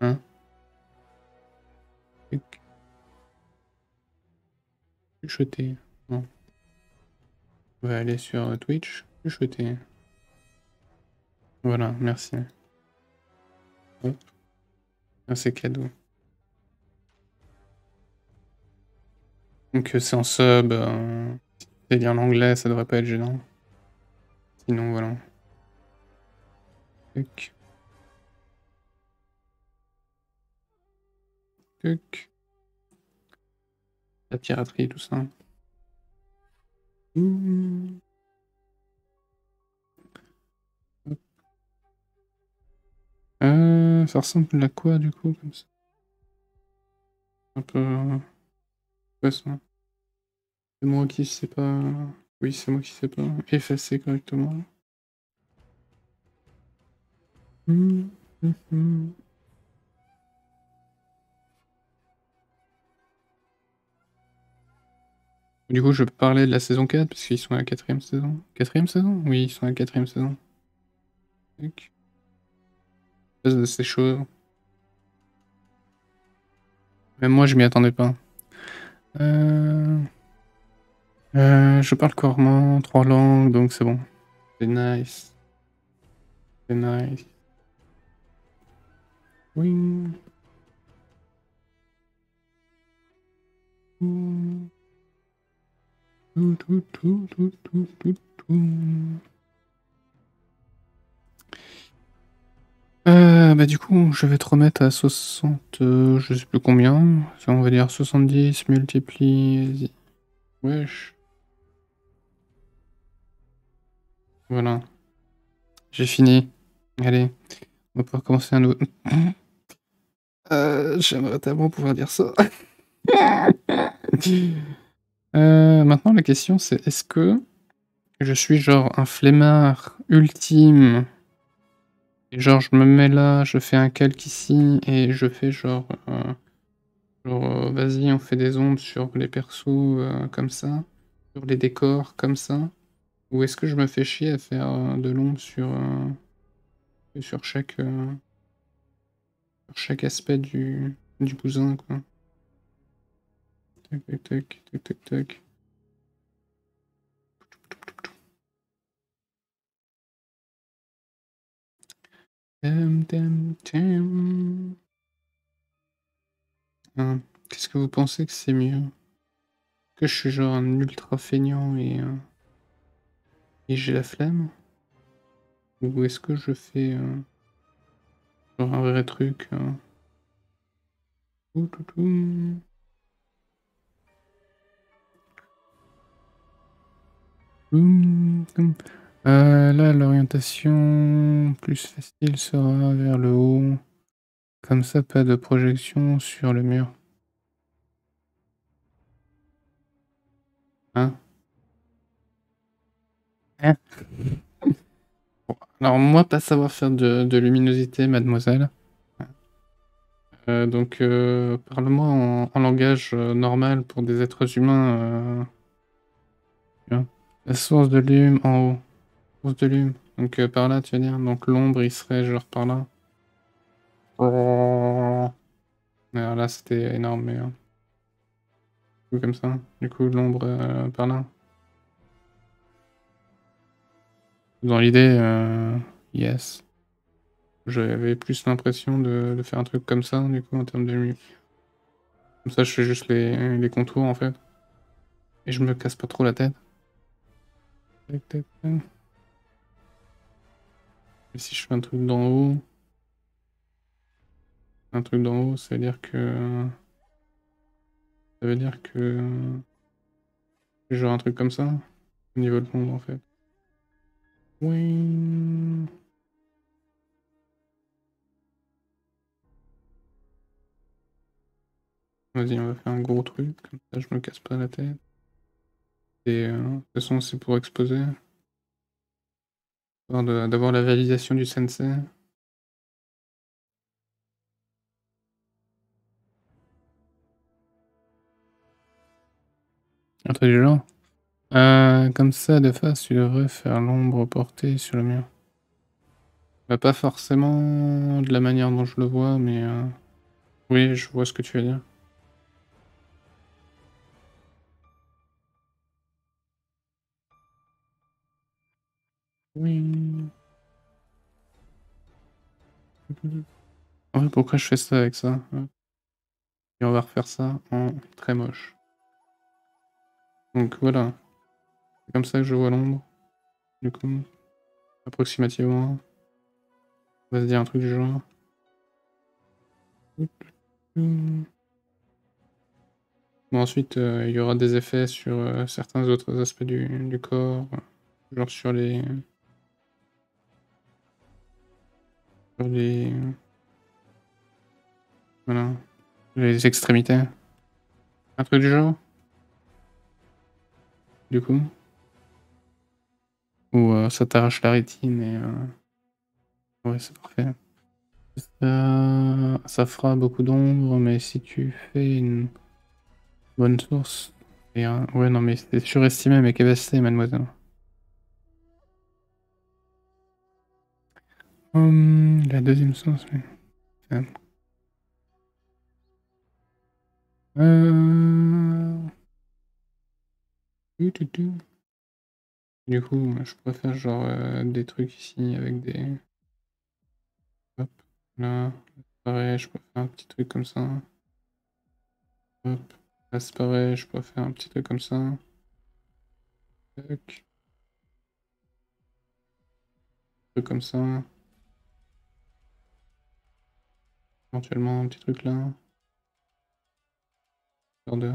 Hein? Chuchoté. Non. On va aller sur Twitch. Chuchoté. Voilà, merci. Hop. Ah, c'est cadeau. Donc c'est en sub, si tu sais lire l'anglais, ça devrait pas être gênant. Sinon voilà. Tac. Tac. La piraterie, tout ça. Mmh. Ça ressemble à quoi du coup comme ça? Un peu. Quoi ça? C'est moi qui sais pas. Oui, c'est moi qui sais pas effacer correctement. Mmh. Mmh. Du coup, je peux parler de la saison 4 parce qu'ils sont à la 4ème saison. 4ème saison? Oui, ils sont à la 4ème saison. Tac. C'est chaud. Même moi, je m'y attendais pas. Je parle couramment 3 langues, donc c'est bon. C'est nice. C'est nice. Oui. Bah du coup, je vais te remettre à 60, je sais plus combien. On va dire 70 multiplie. Wesh. Voilà. J'ai fini. Allez, on va pouvoir commencer un autre. J'aimerais tellement pouvoir dire ça. Maintenant, la question c'est est-ce que je suis genre un flemmard ultime et genre je me mets là, je fais un calque ici et je fais genre, vas-y on fait des ombres sur les persos, comme ça, sur les décors comme ça? Ou est-ce que je me fais chier à faire, de l'ombre sur chaque aspect du bousin quoi? Tac tac tac, tac tac tac. Tam tam tam. Qu'est-ce que vous pensez que c'est mieux? Que je suis genre un ultra feignant et j'ai la flemme? Ou est-ce que je fais, genre un vrai truc, Tout, tout, tout. Toum, toum. Là, l'orientation plus facile sera vers le haut. Comme ça, pas de projection sur le mur. Hein? Hein? Bon, alors moi, pas savoir faire de luminosité, mademoiselle. Donc, parle-moi en langage normal pour des êtres humains. Tu vois. La source de lume en haut. Source de lume. Donc, par là, tu vas dire. Donc, l'ombre, il serait genre par là. Oh. Alors là, c'était énorme, mais. Comme ça. Du coup, l'ombre par là. Dans l'idée, yes. J'avais plus l'impression de faire un truc comme ça, du coup, en termes de lumière. Comme ça, je fais juste les contours, en fait. Et je me casse pas trop la tête. Tac, tac, tac. Et si je fais un truc d'en haut... Un truc d'en haut, ça veut dire que... Ça veut dire que... Genre un truc comme ça, au niveau de l'ombre, en fait. Oui. Vas-y, on va faire un gros truc, comme ça je me casse pas la tête. Et de toute façon, c'est pour exposer. D'avoir la validation du sensei. Un truc du genre. Comme ça, de face, tu devrais faire l'ombre portée sur le mur. Bah, pas forcément de la manière dont je le vois, mais oui, je vois ce que tu veux dire. Oui. En fait, pourquoi je fais ça avec ça? Ouais. Et on va refaire ça en très moche. Donc voilà, c'est comme ça que je vois l'ombre, du coup, approximativement. On va se dire un truc du genre. Bon, ensuite, il y aura des effets sur certains autres aspects du corps, genre sur les... Voilà, les extrémités. Un truc du genre, du coup. Ou ça t'arrache la rétine et... Ouais, c'est parfait. Ça fera beaucoup d'ombre, mais si tu fais une bonne source... Ouais, non, mais c'est surestimé, mais qu'est-ce mademoiselle? La deuxième source, oui. Du coup, je pourrais faire genre des trucs ici avec des... Hop, là. Pareil, je pourrais faire un petit truc comme ça. Hop, là c'est pareil, je pourrais faire un petit truc comme ça. Tac. Un truc comme ça. Éventuellement un petit truc là. Genre de...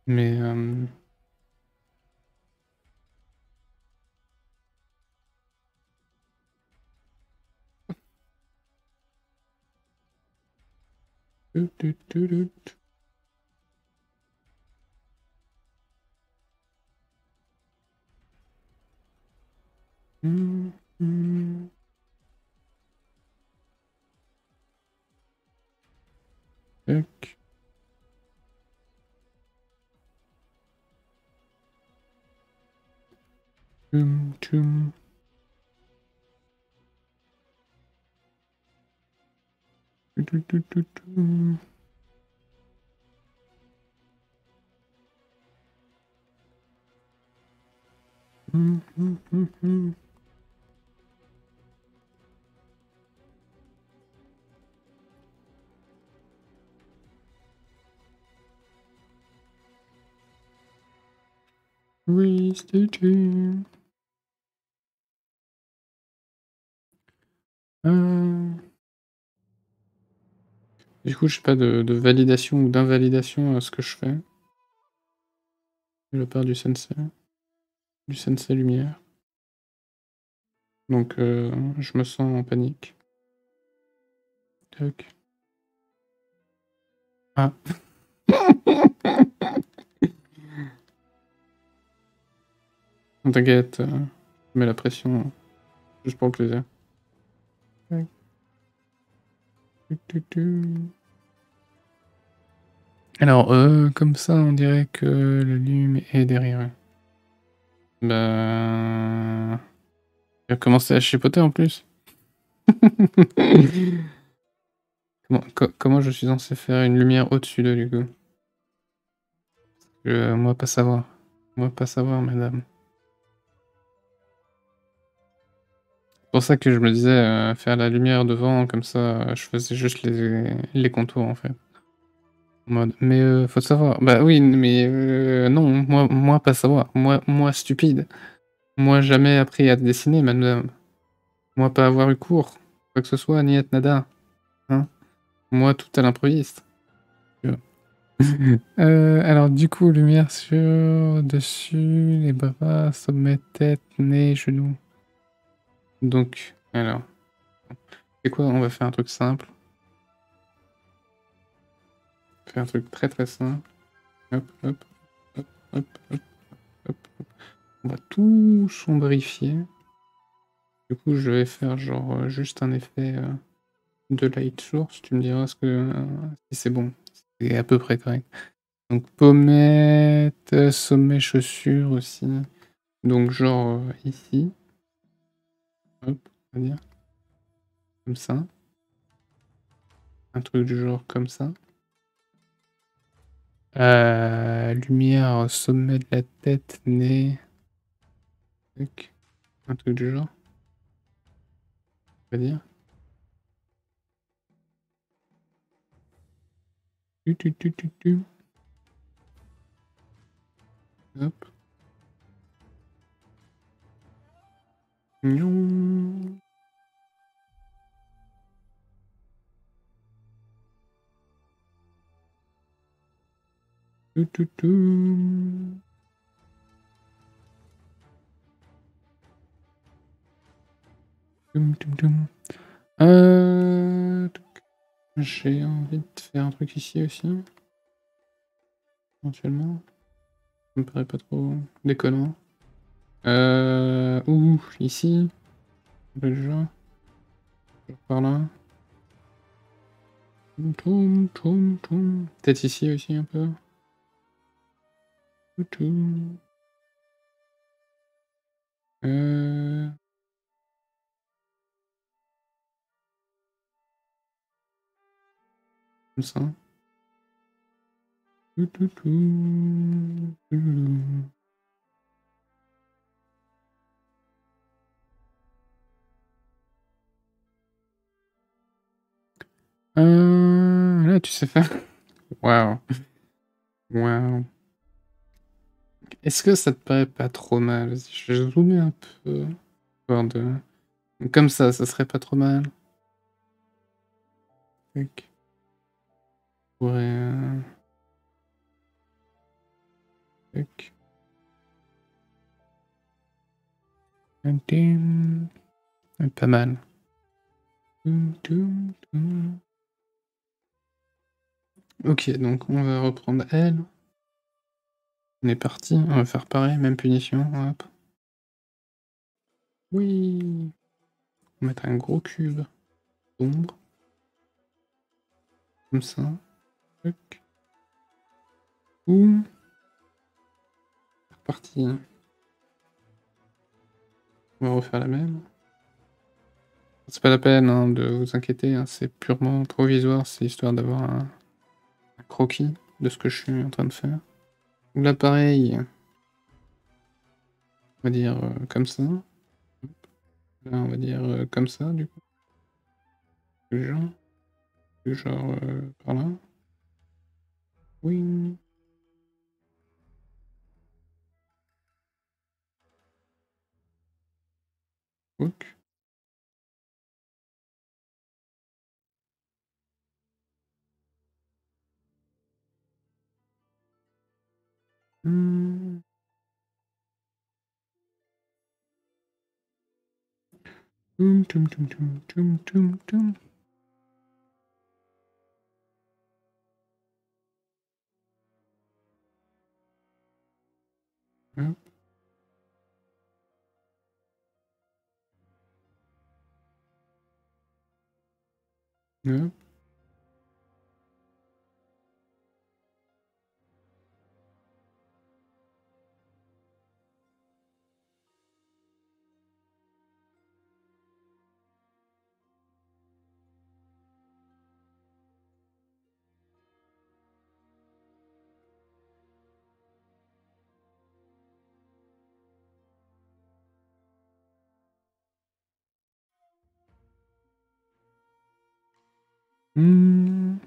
Mais... Tac. Tchoum. Restitching. Du coup, je sais pas de validation ou d'invalidation à ce que je fais. Le part du sensei lumière. Donc, je me sens en panique. Tac. Ah. T'inquiète, je mets la pression juste pour le plaisir. Tac. Alors, comme ça, on dirait que le lume est derrière. Bah... Il a commencé à chipoter en plus. Comment je suis censé faire une lumière au-dessus d'eux, du coup? Moi, pas savoir. Moi, pas savoir, madame. C'est pour ça que je me disais faire la lumière devant, comme ça, je faisais juste les contours, en fait. En mode, mais faut savoir. Bah oui, mais non, moi pas savoir. Moi stupide. Moi jamais appris à dessiner, madame. Moi pas avoir eu cours. Quoi que ce soit, ni être nada. Hein. Moi tout à l'improviste. Alors du coup, lumière sur, dessus, les bras, sommet, tête, nez, genoux. Donc, alors. C'est quoi? On va faire un truc simple. Faire un truc très très simple. Hop, hop, hop, hop, hop, hop, hop. On va tout sombrifier. Du coup, je vais faire genre juste un effet de light source. Tu me diras ce que si c'est bon. C'est à peu près correct. Donc pommette, sommet chaussure aussi. Donc genre ici. Hop, on va dire. Comme ça. Un truc du genre comme ça. Lumière, sommet de la tête, nez. Tac. Un truc du genre. On va dire. Hop. Miaou. J'ai envie de faire un truc ici aussi. Éventuellement. Ça me paraît pas trop déconnant. Ouh, ici. Déjà. Par là. Peut-être ici aussi un peu. Comme ça. Là, tu sais faire. Waouh. Waouh. Est-ce que ça te paraît pas trop mal? Vas-y, je vais zoomer un peu. Voir de... Comme ça serait pas trop mal. Tac. On pourrait... Tac. Pas mal. Ok, donc on va reprendre elle. On est parti, on va faire pareil, même punition. Hop. Oui. On va mettre un gros cube d'ombre. Comme ça. Tac. Ouh. C'est reparti. On va refaire la même. C'est pas la peine hein, de vous inquiéter, hein, c'est purement provisoire, c'est histoire d'avoir un croquis de ce que je suis en train de faire. Là pareil, on va dire comme ça. Là on va dire comme ça du coup. Genre par là. Oui. Ok. Hmm. Hop. Hop. Hmm.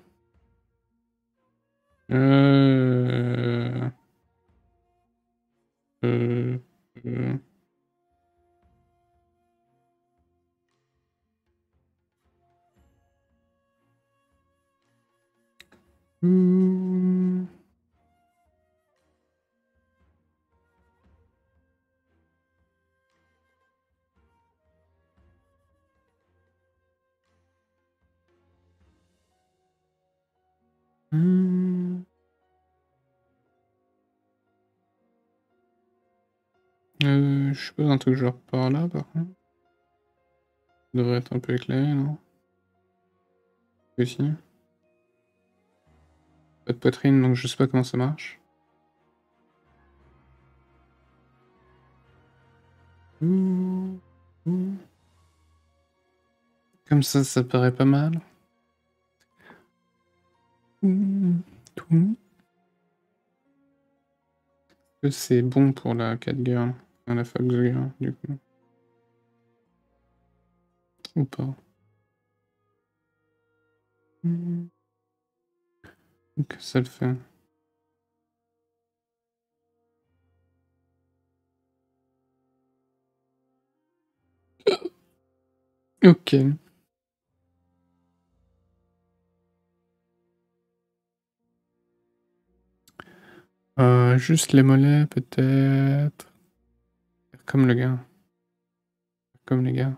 Euh... Euh... euh, hmm. Hmm. Je suppose un truc genre par là par contre. Ça devrait être un peu éclairé, non? Ici. Pas de poitrine, donc je sais pas comment ça marche. Ouh. Ouh. Comme ça paraît pas mal. Ouh. Tout. Que c'est bon pour la catgirl, enfin la fox girl, du coup. Ou pas. Donc ça le fait. Ok. Juste les mollets, peut-être. Comme le gars. Comme les gars.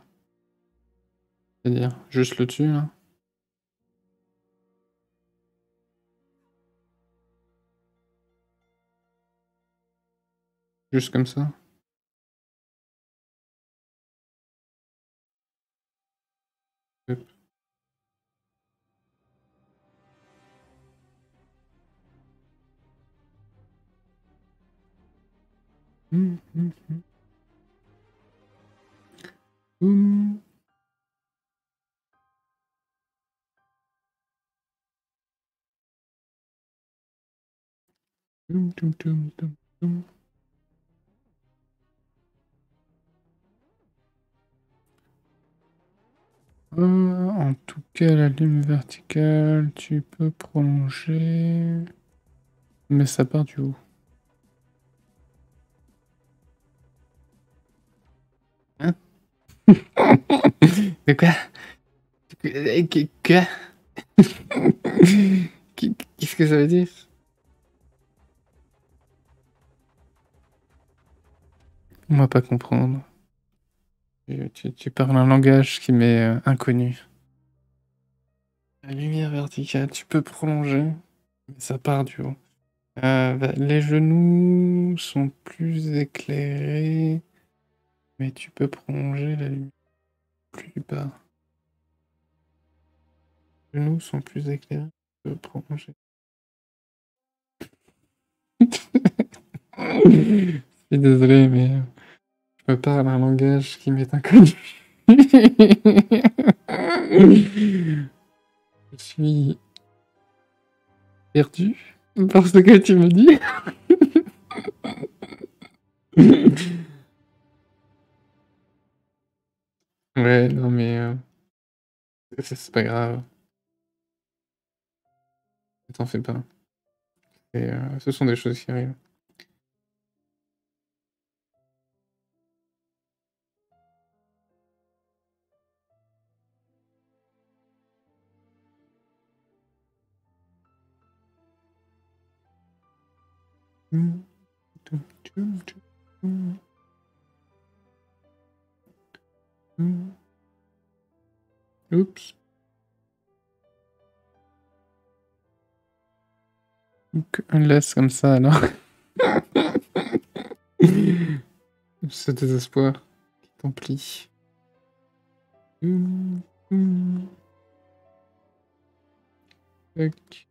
C'est-à-dire, juste le dessus, là. Juste comme ça. Hop. Hum. Toum, toum, toum, toum, toum. En tout cas, la ligne verticale, tu peux prolonger. Mais ça part du haut. Hein? De quoi? Quoi? Qu'est-ce que ça veut dire? On va pas comprendre. Tu parles un langage qui m'est inconnu. La lumière verticale, tu peux prolonger, mais ça part du haut. Les genoux sont plus éclairés, mais tu peux prolonger la lumière plus bas. Les genoux sont plus éclairés, tu peux prolonger. Je suis désolé, mais je me parle un langage qui m'est inconnu. Je suis perdu par ce que tu me dis. Ouais, non, mais c'est pas grave. Ne t'en fais pas. Et ce sont des choses qui arrivent. Oups. Donc, on laisse comme ça alors. Ce désespoir qui t'emplit. Tac.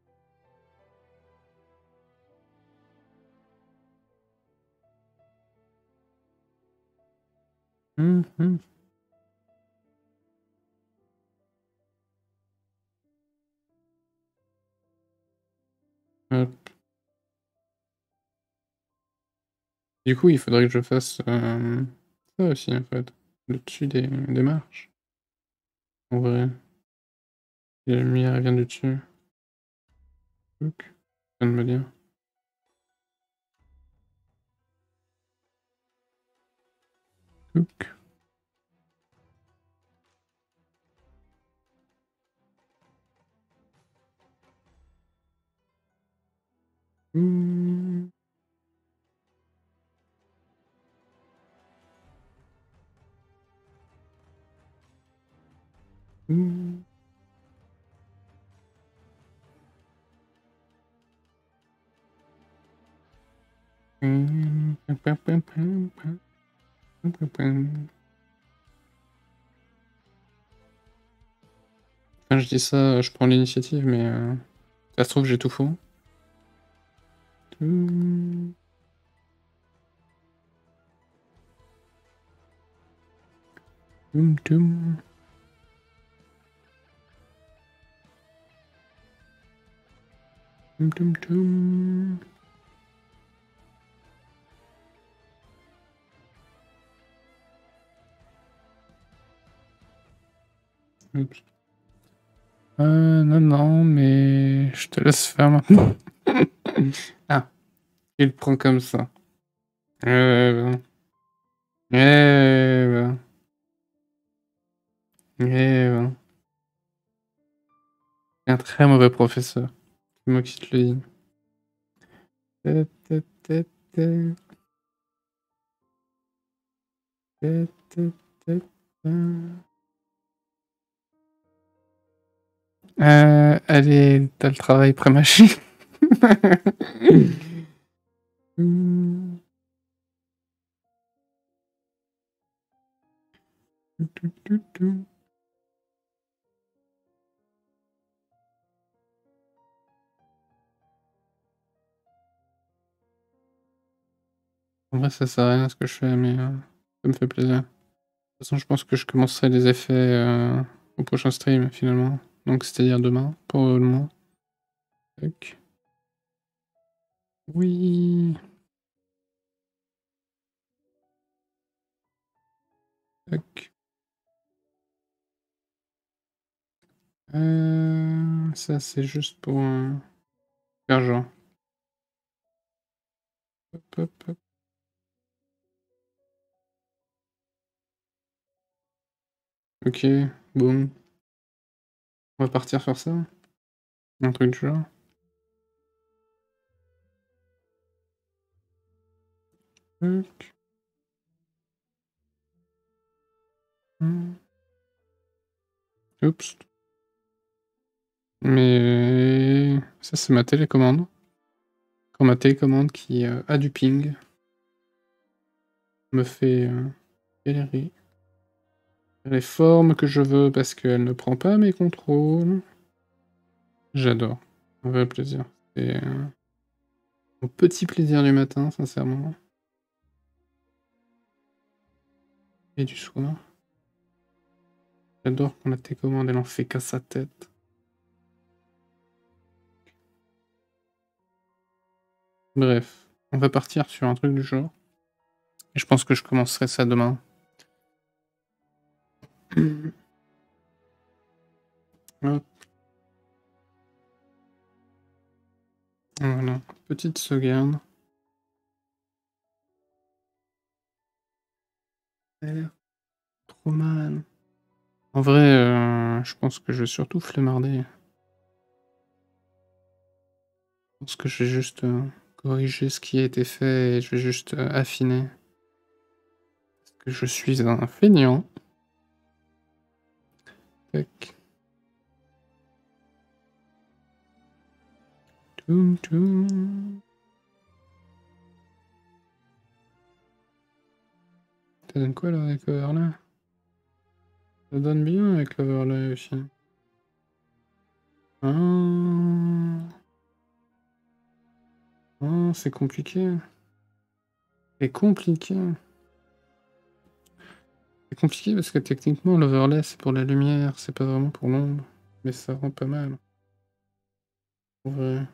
Hop. Du coup, il faudrait que je fasse ça aussi, en fait. Le dessus des marches. En vrai. Et la lumière, elle vient du dessus. Oup. Je viens de me dire. Oup. Quand je dis ça, je prends l'initiative, mais ça se trouve, j'ai tout faux. Toum, toum. Toum, toum, toum. Oups. Non, non, mais Allez, je te laisse faire maintenant. Ah, il le prend comme ça. Ben. Ben. Ben. Un très mauvais professeur. C'est moi qui te le dis. Allez, t'as le travail pré-machine. En vrai, ça sert à rien ce que je fais, mais ça me fait plaisir. De toute façon, je pense que je commencerai les effets au prochain stream, finalement. Donc, c'est-à-dire demain, probablement. Tac. Oui. Tac. Ça, c'est juste pour faire genre. Hop, hop, hop. Ok, boum. On va partir sur ça. Un truc du genre. Tac. Oups. Mais ça, c'est ma télécommande. Quand ma télécommande qui a du ping me fait galérer. Les formes que je veux parce qu'elle ne prend pas mes contrôles. J'adore. Un vrai plaisir. C'est mon petit plaisir du matin, sincèrement. Et du soir. J'adore quand la télécommande, elle en fait qu'à sa tête. Bref, on va partir sur un truc du genre. Et je pense que je commencerai ça demain. Hop. Voilà, petite sauvegarde. Ça a l'air trop mal. En vrai, je pense que je vais surtout flemmarder. Je pense que je vais juste corriger ce qui a été fait et je vais juste affiner. Parce que je suis un feignant. Tac. Toum, toum. Ça donne quoi là avec l'overlay? Ça donne bien avec l'overlay aussi. Ah, c'est compliqué. C'est compliqué. C'est compliqué parce que techniquement l'overlay c'est pour la lumière, c'est pas vraiment pour l'ombre. Mais ça rend pas mal. En vrai.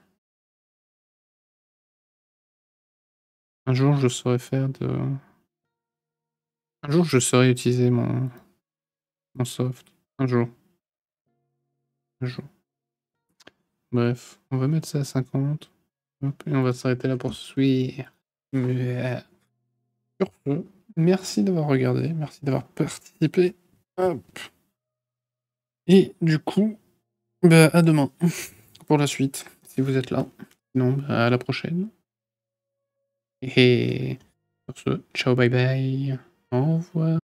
Un jour je saurais faire de... Un jour je saurais utiliser mon soft. Un jour. Un jour. Bref, on va mettre ça à 50. Hop, et on va s'arrêter là pour ce soir. Sur ce, merci d'avoir regardé, merci d'avoir participé. Hop. Et du coup, bah, à demain pour la suite, si vous êtes là. Sinon, bah, à la prochaine. Et sur ce, ciao, bye bye. Au revoir.